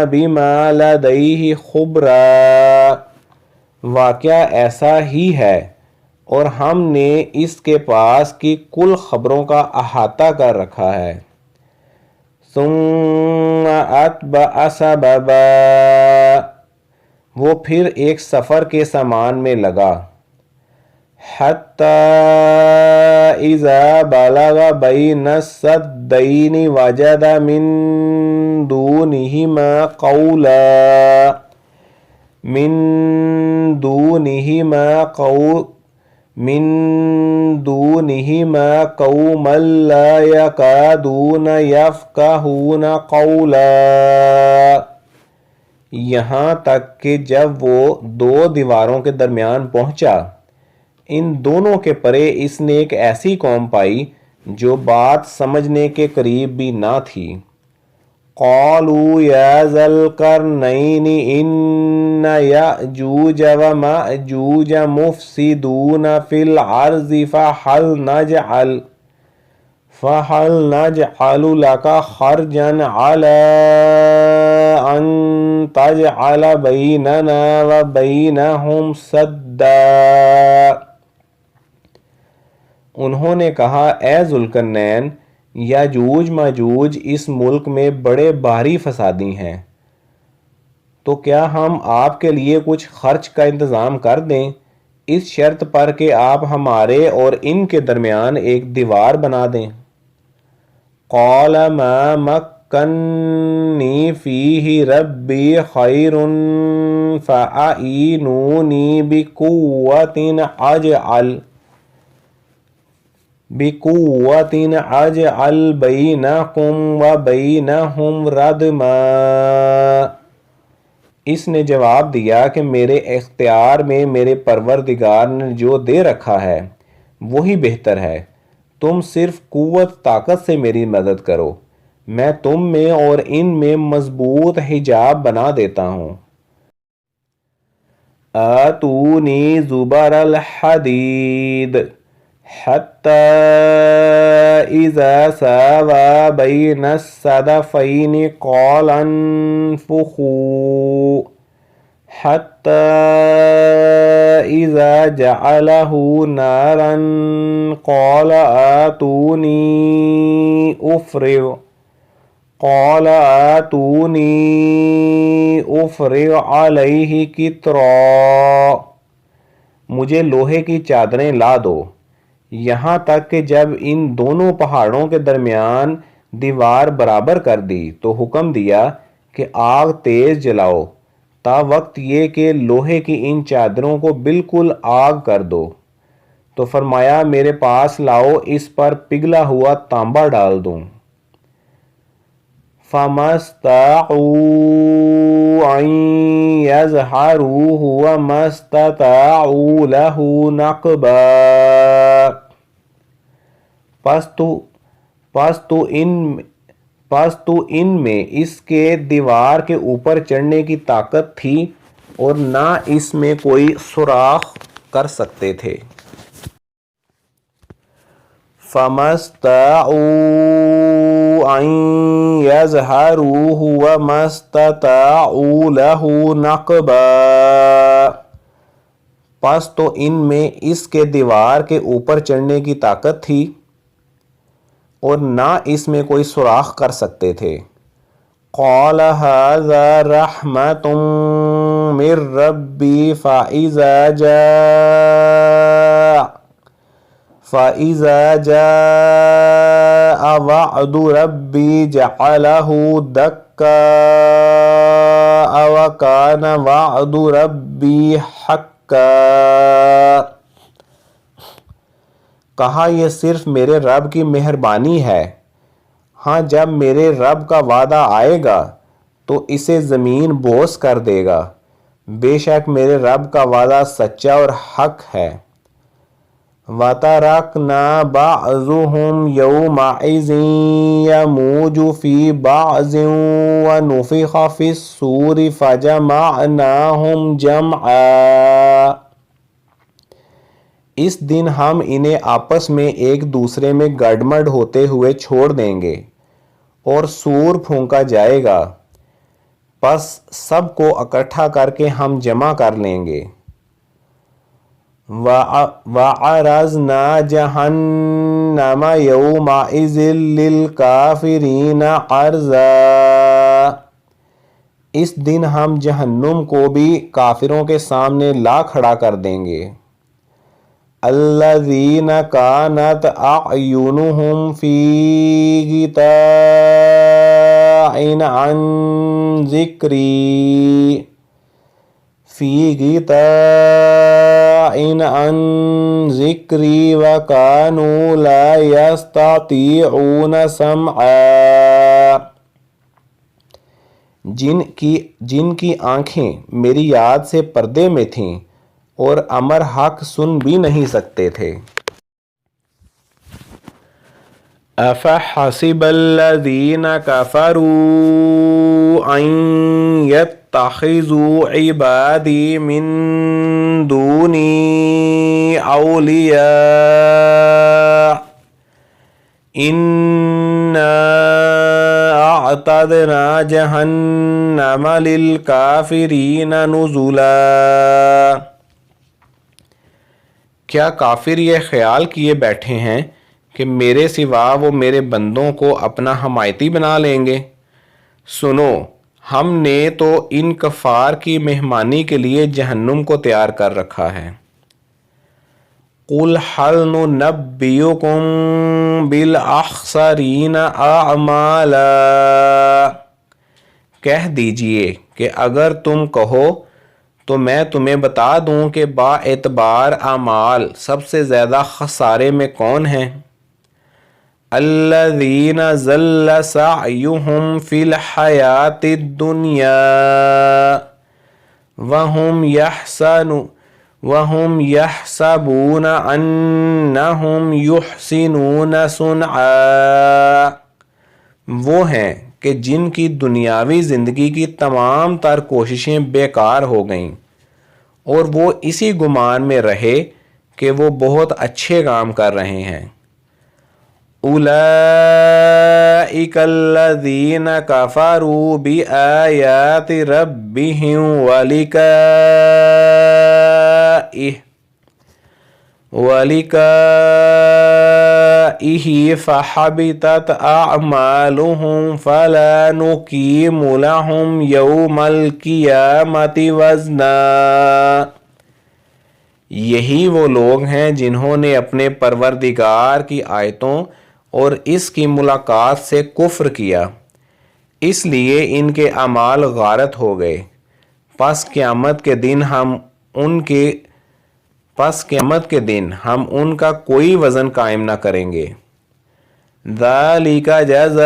بما لديه خبرا، واقعہ ایسا ہی ہے اور ہم نے اس کے پاس کی کل خبروں کا احاطہ کر رکھا ہے۔ ثم اتبع سببا، وہ پھر ایک سفر کے سامان میں لگا، حتی اذا بلغ بین السدین وجد من دونہما قوما لا یکادون یفقہون قولا، یہاں تک کہ جب وہ دو دیواروں کے درمیان پہنچا ان دونوں کے پرے اس نے ایک ایسی قوم پائی جو بات سمجھنے کے قریب بھی نہ تھی۔ قالوا یا ذا القرنین ان یأجوج ومأجوج مفسدون فی الارض فهل نجعل لك خرجا على ان تجعل بیننا وبینہم سدا۔ انہوں نے کہا اے ذوالقرنین، یاجوج ماجوج اس ملک میں بڑے بھاری فسادی ہیں، تو کیا ہم آپ کے لیے کچھ خرچ کا انتظام کر دیں اس شرط پر کہ آپ ہمارے اور ان کے درمیان ایک دیوار بنا دیں۔ قال ما مکنی فیہ ربی خیر فاعینونی بقوۃ اجعل بینکم وبینہم ردما۔ اس نے جواب دیا کہ میرے اختیار میں میرے پروردگار نے جو دے رکھا ہے وہی بہتر ہے، تم صرف قوت طاقت سے میری مدد کرو، میں تم میں اور ان میں مضبوط حجاب بنا دیتا ہوں۔ آتونی زبر الحدید حتی اذا ساوى بین الصدفین قال انفخوا حتی اذا جعلہ نارا قال آتونی افرغ علیہ قطرا۔ مجھے لوہے کی چادریں لا دو، یہاں تک کہ جب ان دونوں پہاڑوں کے درمیان دیوار برابر کر دی تو حکم دیا کہ آگ تیز جلاؤ تا وقت یہ کہ لوہے کی ان چادروں کو بالکل آگ کر دو، تو فرمایا میرے پاس لاؤ، اس پر پگھلا ہوا تانبا ڈال دوں۔ فَمَا اسْطَاعُوا أَن يَظْهَرُوهُ وَمَا اسْتَطَاعُوا لَهُ نَقْبًا۔ پس تو ان میں اس کے دیوار کے اوپر چڑھنے کی طاقت تھی اور نہ اس میں کوئی سوراخ کر سکتے تھے۔ فَمَا اسْطَاعُوا أَن يَظْهَرُوهُ وَمَا اسْتَطَاعُوا لَهُ نَقْبًا۔ پس تو ان میں اس کے دیوار کے اوپر چڑھنے کی طاقت تھی اور نہ اس میں کوئی سوراخ کر سکتے تھے۔ قال هذا رحمة من ربی فَإِذَا جَاءَ وَعْدُ رَبِّي جَعَلَهُ دَكَّاءَ وَكَانَ وَعْدُ رَبِّي حَقًّا۔ کہا یہ صرف میرے رب کی مہربانی ہے، ہاں جب میرے رب کا وعدہ آئے گا تو اسے زمین بوس کر دے گا، بے شک میرے رب کا وعدہ سچا اور حق ہے۔ وَتَرَكْنَا بَعْضُهُمْ يَوْمَئِذٍ يَمُوجُ فِي بَعْضٍ وَنُفِخَ فِي الصُّورِ فَجَمَعْنَاهُمْ جَمْعًا۔ اس دن ہم انہیں آپس میں ایک دوسرے میں گڈمڈ ہوتے ہوئے چھوڑ دیں گے اور سور پھونکا جائے گا، پس سب کو اکٹھا کر کے ہم جمع کر لیں گے۔ وَعَرَضْنَا جَهَنَّمَ يَوْمَئِذٍ لِلْكَافِرِينَ عَرْضًا۔ اس دن ہم جہنم کو بھی کافروں کے سامنے لا کھڑا کر دیں گے۔ الَّذِينَ كَانَتْ أَعْيُنُهُمْ فِي غِطَاءٍ عَنْ ذِكْرِي وَكَانُوا لَا يَسْتَطِيعُونَ سَمْعًا۔ جن کی آنکھیں میری یاد سے پردے میں تھیں اور امر حق سن بھی نہیں سکتے تھے۔ أَفَحَسِبَ الَّذِينَ كَفَرُوا أَن يَتَّخِذُوا عِبَادِي مِن دُونِي أَوْلِيَاءَ إِنَّا وَأَعْتَدْنَا جَهَنَّمَ لِلْكَافِرِينَ نُزُلًا۔ کیا کافر یہ خیال کیے بیٹھے ہیں کہ میرے سوا وہ میرے بندوں کو اپنا حمایتی بنا لیں گے؟ سنو، ہم نے تو ان کفار کی مہمانی کے لیے جہنم کو تیار کر رکھا ہے۔ قُلْ هَلْ نُنَبِّئُكُمْ بِالْأَخْسَرِينَ أَعْمَالًا، کہہ دیجئے کہ اگر تم کہو تو میں تمہیں بتا دوں کہ با اعتبار اعمال سب سے زیادہ خسارے میں کون ہیں؟ الذین ضل سعیہم فی الحیاۃ الدنیا وہم یحسبون انہم یحسنون صنعا، وہ ہیں کہ جن کی دنیاوی زندگی کی تمام تر کوششیں بیکار ہو گئیں اور وہ اسی گمان میں رہے کہ وہ بہت اچھے کام کر رہے ہیں۔ اولئک الذین کفروا بآیات ربہم ولقائہ فحبطت اعمالہم فلا نقیم لہم یوم القیامۃ وزنا۔ یہی وہ لوگ ہیں جنہوں نے اپنے پروردگار کی آیتوں اور اس کی ملاقات سے کفر کیا، اس لیے ان کے اعمال غارت ہو گئے، پس قیامت کے دن ہم ان کا کوئی وزن قائم نہ کریں گے۔ ذَلِكَ جَزَاؤُهُمْ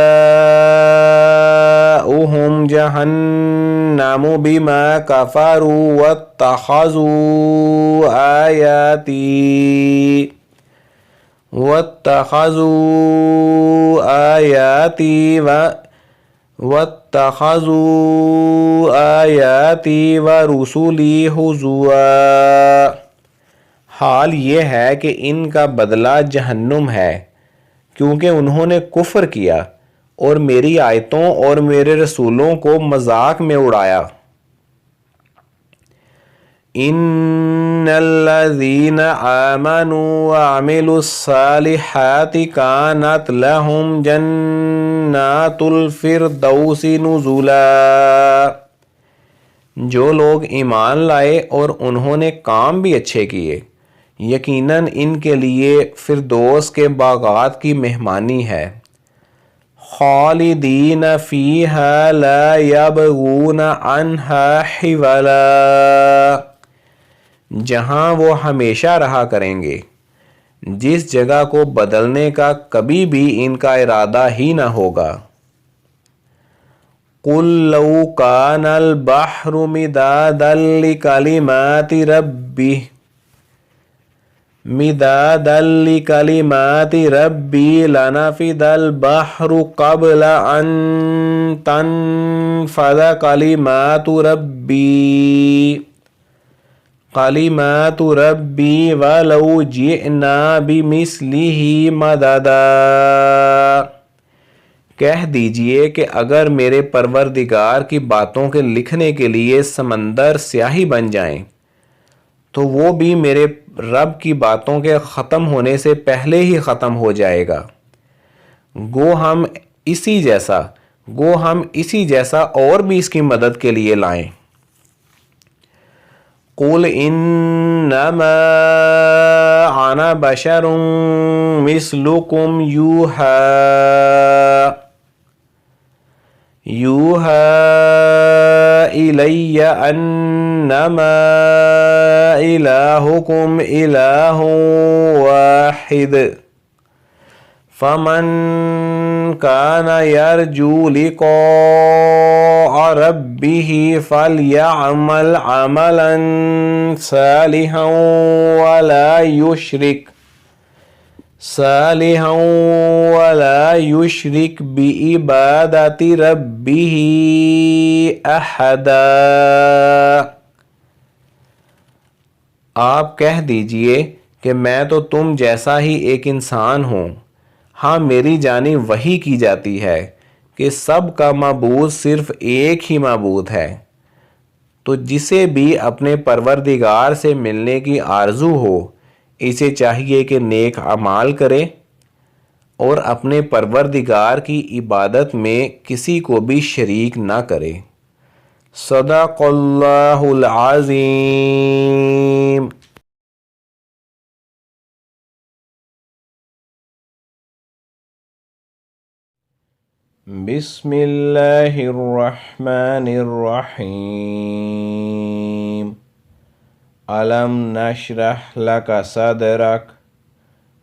جَهَنَّمُ بِمَا كَفَرُوا وَاتَّخَذُوا آیَاتِي وَرُسُلِي هُزُوًا۔ حال یہ ہے کہ ان کا بدلہ جہنم ہے، کیونکہ انہوں نے کفر کیا اور میری آیتوں اور میرے رسولوں کو مذاق میں اڑایا۔ ان الذین آمنوا وعملوا الصالحات کانت لہم جنات الفردوس نزلا، جو لوگ ایمان لائے اور انہوں نے کام بھی اچھے کیے، یقیناً ان کے لیے فردوس کے باغات کی مہمانی ہے۔ خالدین فیہا لا یبغون عنہا حولا، جہاں وہ ہمیشہ رہا کریں گے، جس جگہ کو بدلنے کا کبھی بھی ان کا ارادہ ہی نہ ہوگا۔ قُل لَوْ كَانَ الْبَحْرُ مِدَادًا لِكَلِمَاتِ رَبِّي لَنَفِدَ الْبَحْرُ قَبْلَ أَن تَنفَدَ كَلِمَاتُ رَبِّي وَلَوْ جِئْنَا بِمِثْلِهِ مَدَدًا، کہہ دیجئے کہ اگر میرے پروردگار کی باتوں کے لکھنے کے لیے سمندر سیاہی بن جائیں تو وہ بھی میرے رب کی باتوں کے ختم ہونے سے پہلے ہی ختم ہو جائے گا۔ گو ہم اسی جیسا اور بھی اس کی مدد کے لیے لائیں۔ قُلْ إِنَّمَا أَنَا بَشَرٌ مِثْلُكُمْ يُوحَى إِلَيَّ أَنَّمَا إِلَٰهُكُمْ إِلَٰهٌ وَاحِدٌ فَمَن كَانَ يَرْجُو لِقَاءَ رَبِّهِ فَلْيَعْمَلْ عَمَلًا صَالِحًا وَلَا يُشْرِكْ بِعِبَادَةِ رَبِّهِ أَحَدًا۔ آپ کہہ دیجئے کہ میں تو تم جیسا ہی ایک انسان ہوں، ہاں میری جانب وحی کی جاتی ہے کہ کہ سب کا معبود صرف ایک ہی معبود ہے، تو جسے بھی اپنے پروردگار سے ملنے کی آرزو ہو اسے چاہیے کہ نیک اعمال کرے اور اپنے پروردگار کی عبادت میں کسی کو بھی شریک نہ کرے۔ صدق اللہ العظیم۔ بسم اللہ الرحمن الرحیم۔ ألم نشرح لك صدرك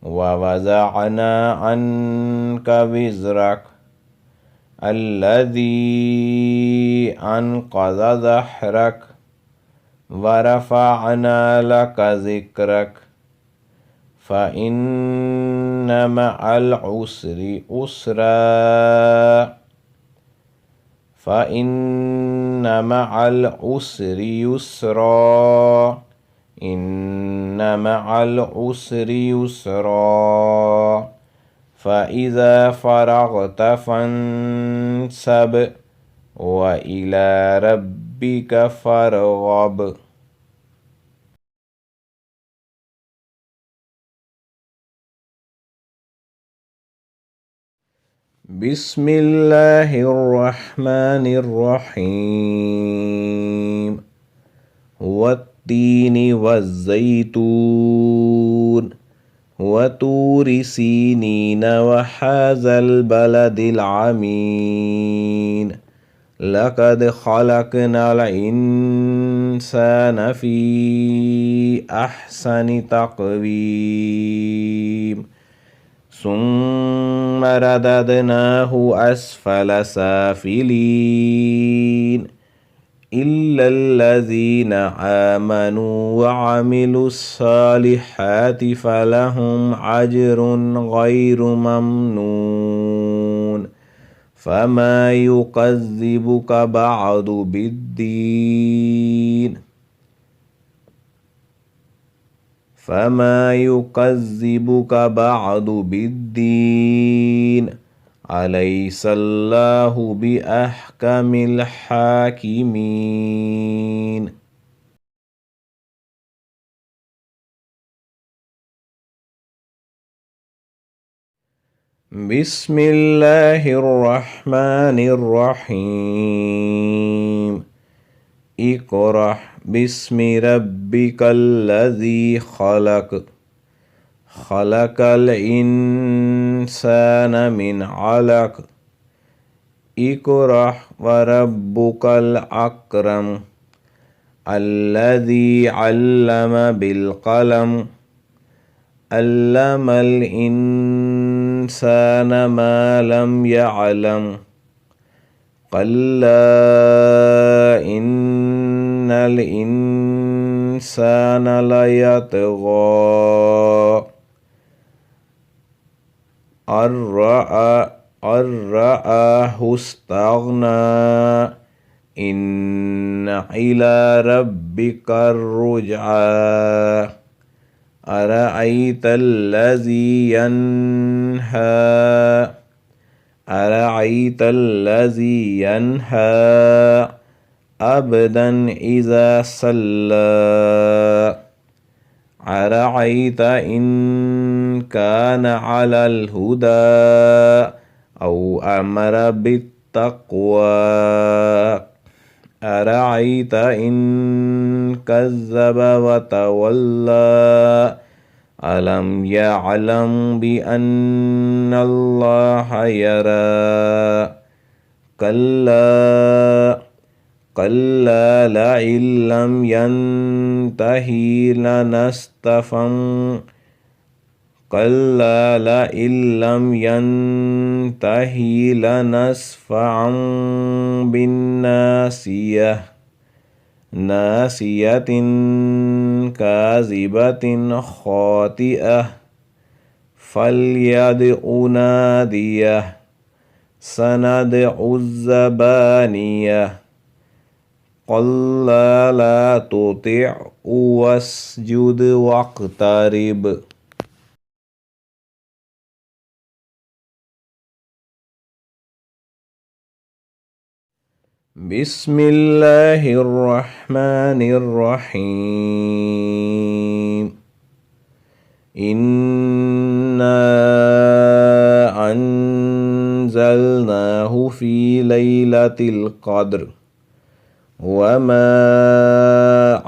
ووضعنا عنك وزرك الذي أنقض ظهرك ورفعنا لك ذكرك فإن مع العسر يسرا فإن مع العسر يسرا إن مع العسر يسرا فإذا فرغت فانصب وإلى ربك فارغب۔ بسم اللہ الرحمن الرحیم۔ والتین والزیتون وطور سینین وهذا البلد العمین لقد خلقنا الإنسان في أحسن تقويم ثم رددناه أسفل سافلين إلا الذين آمنوا وعملوا الصالحات فلهم أجر غير ممنون فما يكذبك بعد بالدين أليس الله بأحكم الحاكمين۔ بسم اللہ الرحمن الرحیم۔ اقرأ بسم ربک الذی خلق خلق الانسان من علق اقرأ وربک الاکرم الذی علم بالقلم علم الانسان ما لم يعلم كلا إن الإنسان ليطغى أن رآه استغنى إن إلى ربك الرجعى أرأيت الذي ينهى عبدا إذا صلى أرأيت إن كان على الهدى أو أمر بالتقوى أرأيت إن كذب وتولى ألم يعلم بأن الله يرى كلا لئن لم ينتهي لنسفعا بالناصية ناصية كاذبة خاطئة فليدع ناديه سندع الزبانية كلا لا تطعه واسجد واقترب۔ بسم اللہ الرحمن الرحیم انا انزلناہ فی لیلۃ القدر وما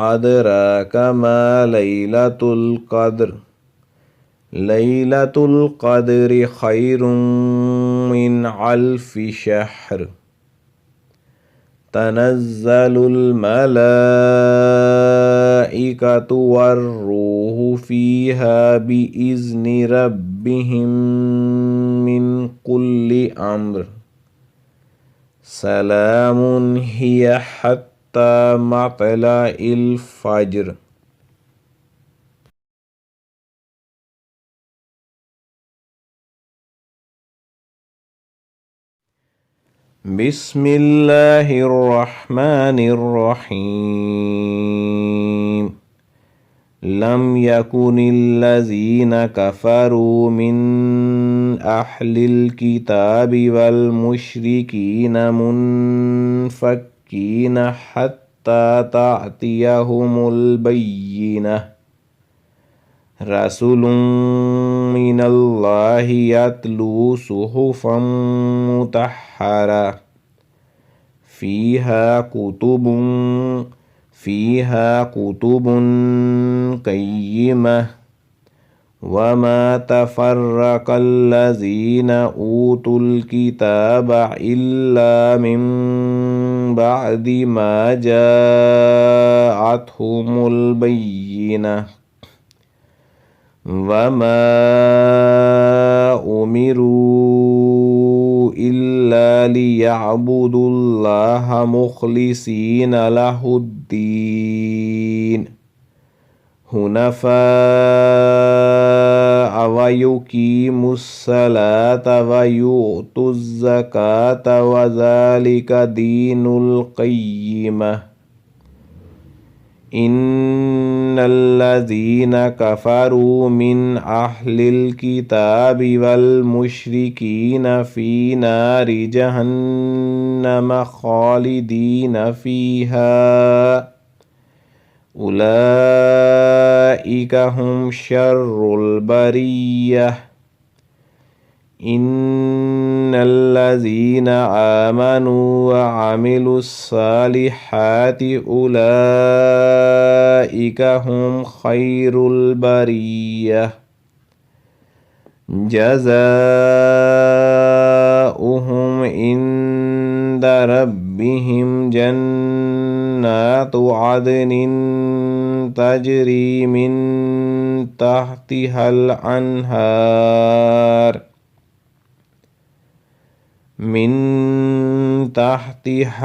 ادراک ما لیلۃ القدر لیلۃ القدر خیر من الف شہر تنزل الملائکۃ والروح فیہا بإذن ربہم من کل امر سلام ہی حتی مطلع الفجر. بسم اللہ الرحمن الرحیم لم یکن الذین کفروا من اہل الکتاب والمشرکین منفکین حتی تأتیہم البینہ رسول من اللہ یتلو صحفا مطہرہ فیہا کتب قیمہ وما تفرق الذین اوتوا الکتاب الا من بعد ما جاءتهم البینہ وما امروا الا لیعبدوا اللہ مخلصین لہ الدین حنفاء ویقیموا الصلاة ویؤتوا الزکاة وذلک دین القیمہ ان الذین کفروا من اہل الکتاب والمشرکین فی نار جہنم خالدین فیہا اولئک ہم شر البریہ ان الذین آمنوا وعملوا الصالحات اولئک ہم خیر البریہ جزاؤہم عند ربہم جنات عدن تجری من تحتها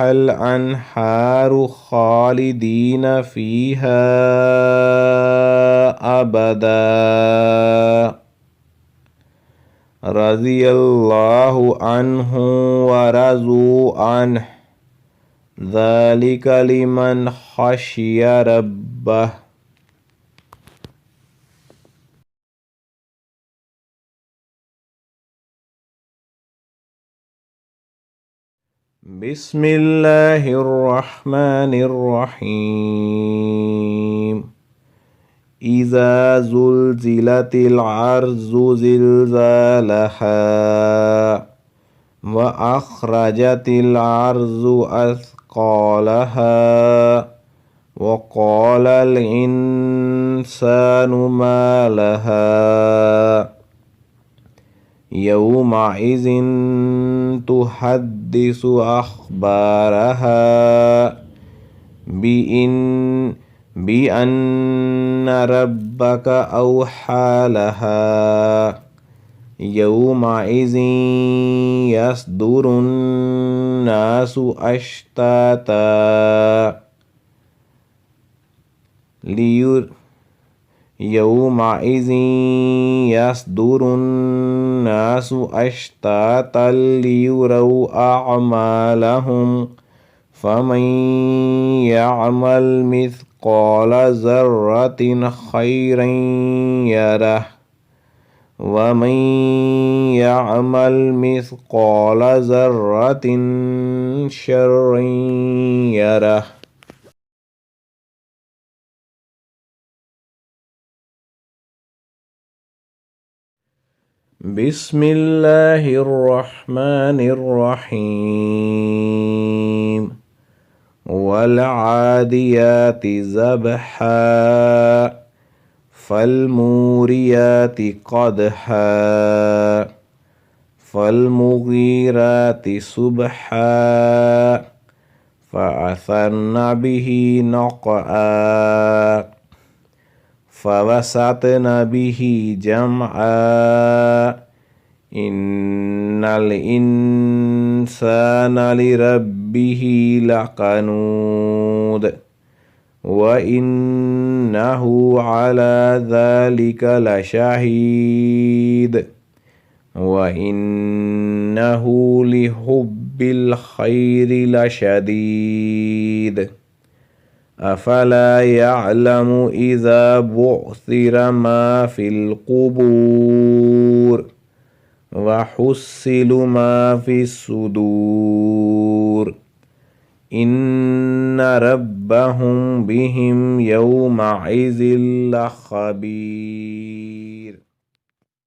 الانہار خالدین فیہا ابدا رضی اللہ عنہم ورضوا عنہ ذلک لمن خشی ربہ. بسم اللہ الرحمن الرحیم اذا زلزلت الارض زلزالها واخرجت الارض اثقالها وقال الانسان ما لها یومئذ تحدث اخبارها بأن ربك اوحى لها یومئذ یصدر الناس اشتاتا یومئذ یصدر الناس اشتاتا لیروا اعمالهم فمن یعمل مثقال ذرة خیرا یرہ ومن يعمل مثقال ذرة شرا يره. بسم الله الرحمن الرحيم. والعاديات ذبحا فالموريات قدحا فالمغيرات صبحا فأثرن به نقعا فوسطن به جمعا إن الإنسان لربه لقنود وإنه على ذلك لشهيد وإنه لحب الخير لشديد أفلا يعلم إذا بعثر ما في القبور وحصل ما في الصدور إن ربهم بهم يومئذ لخبير.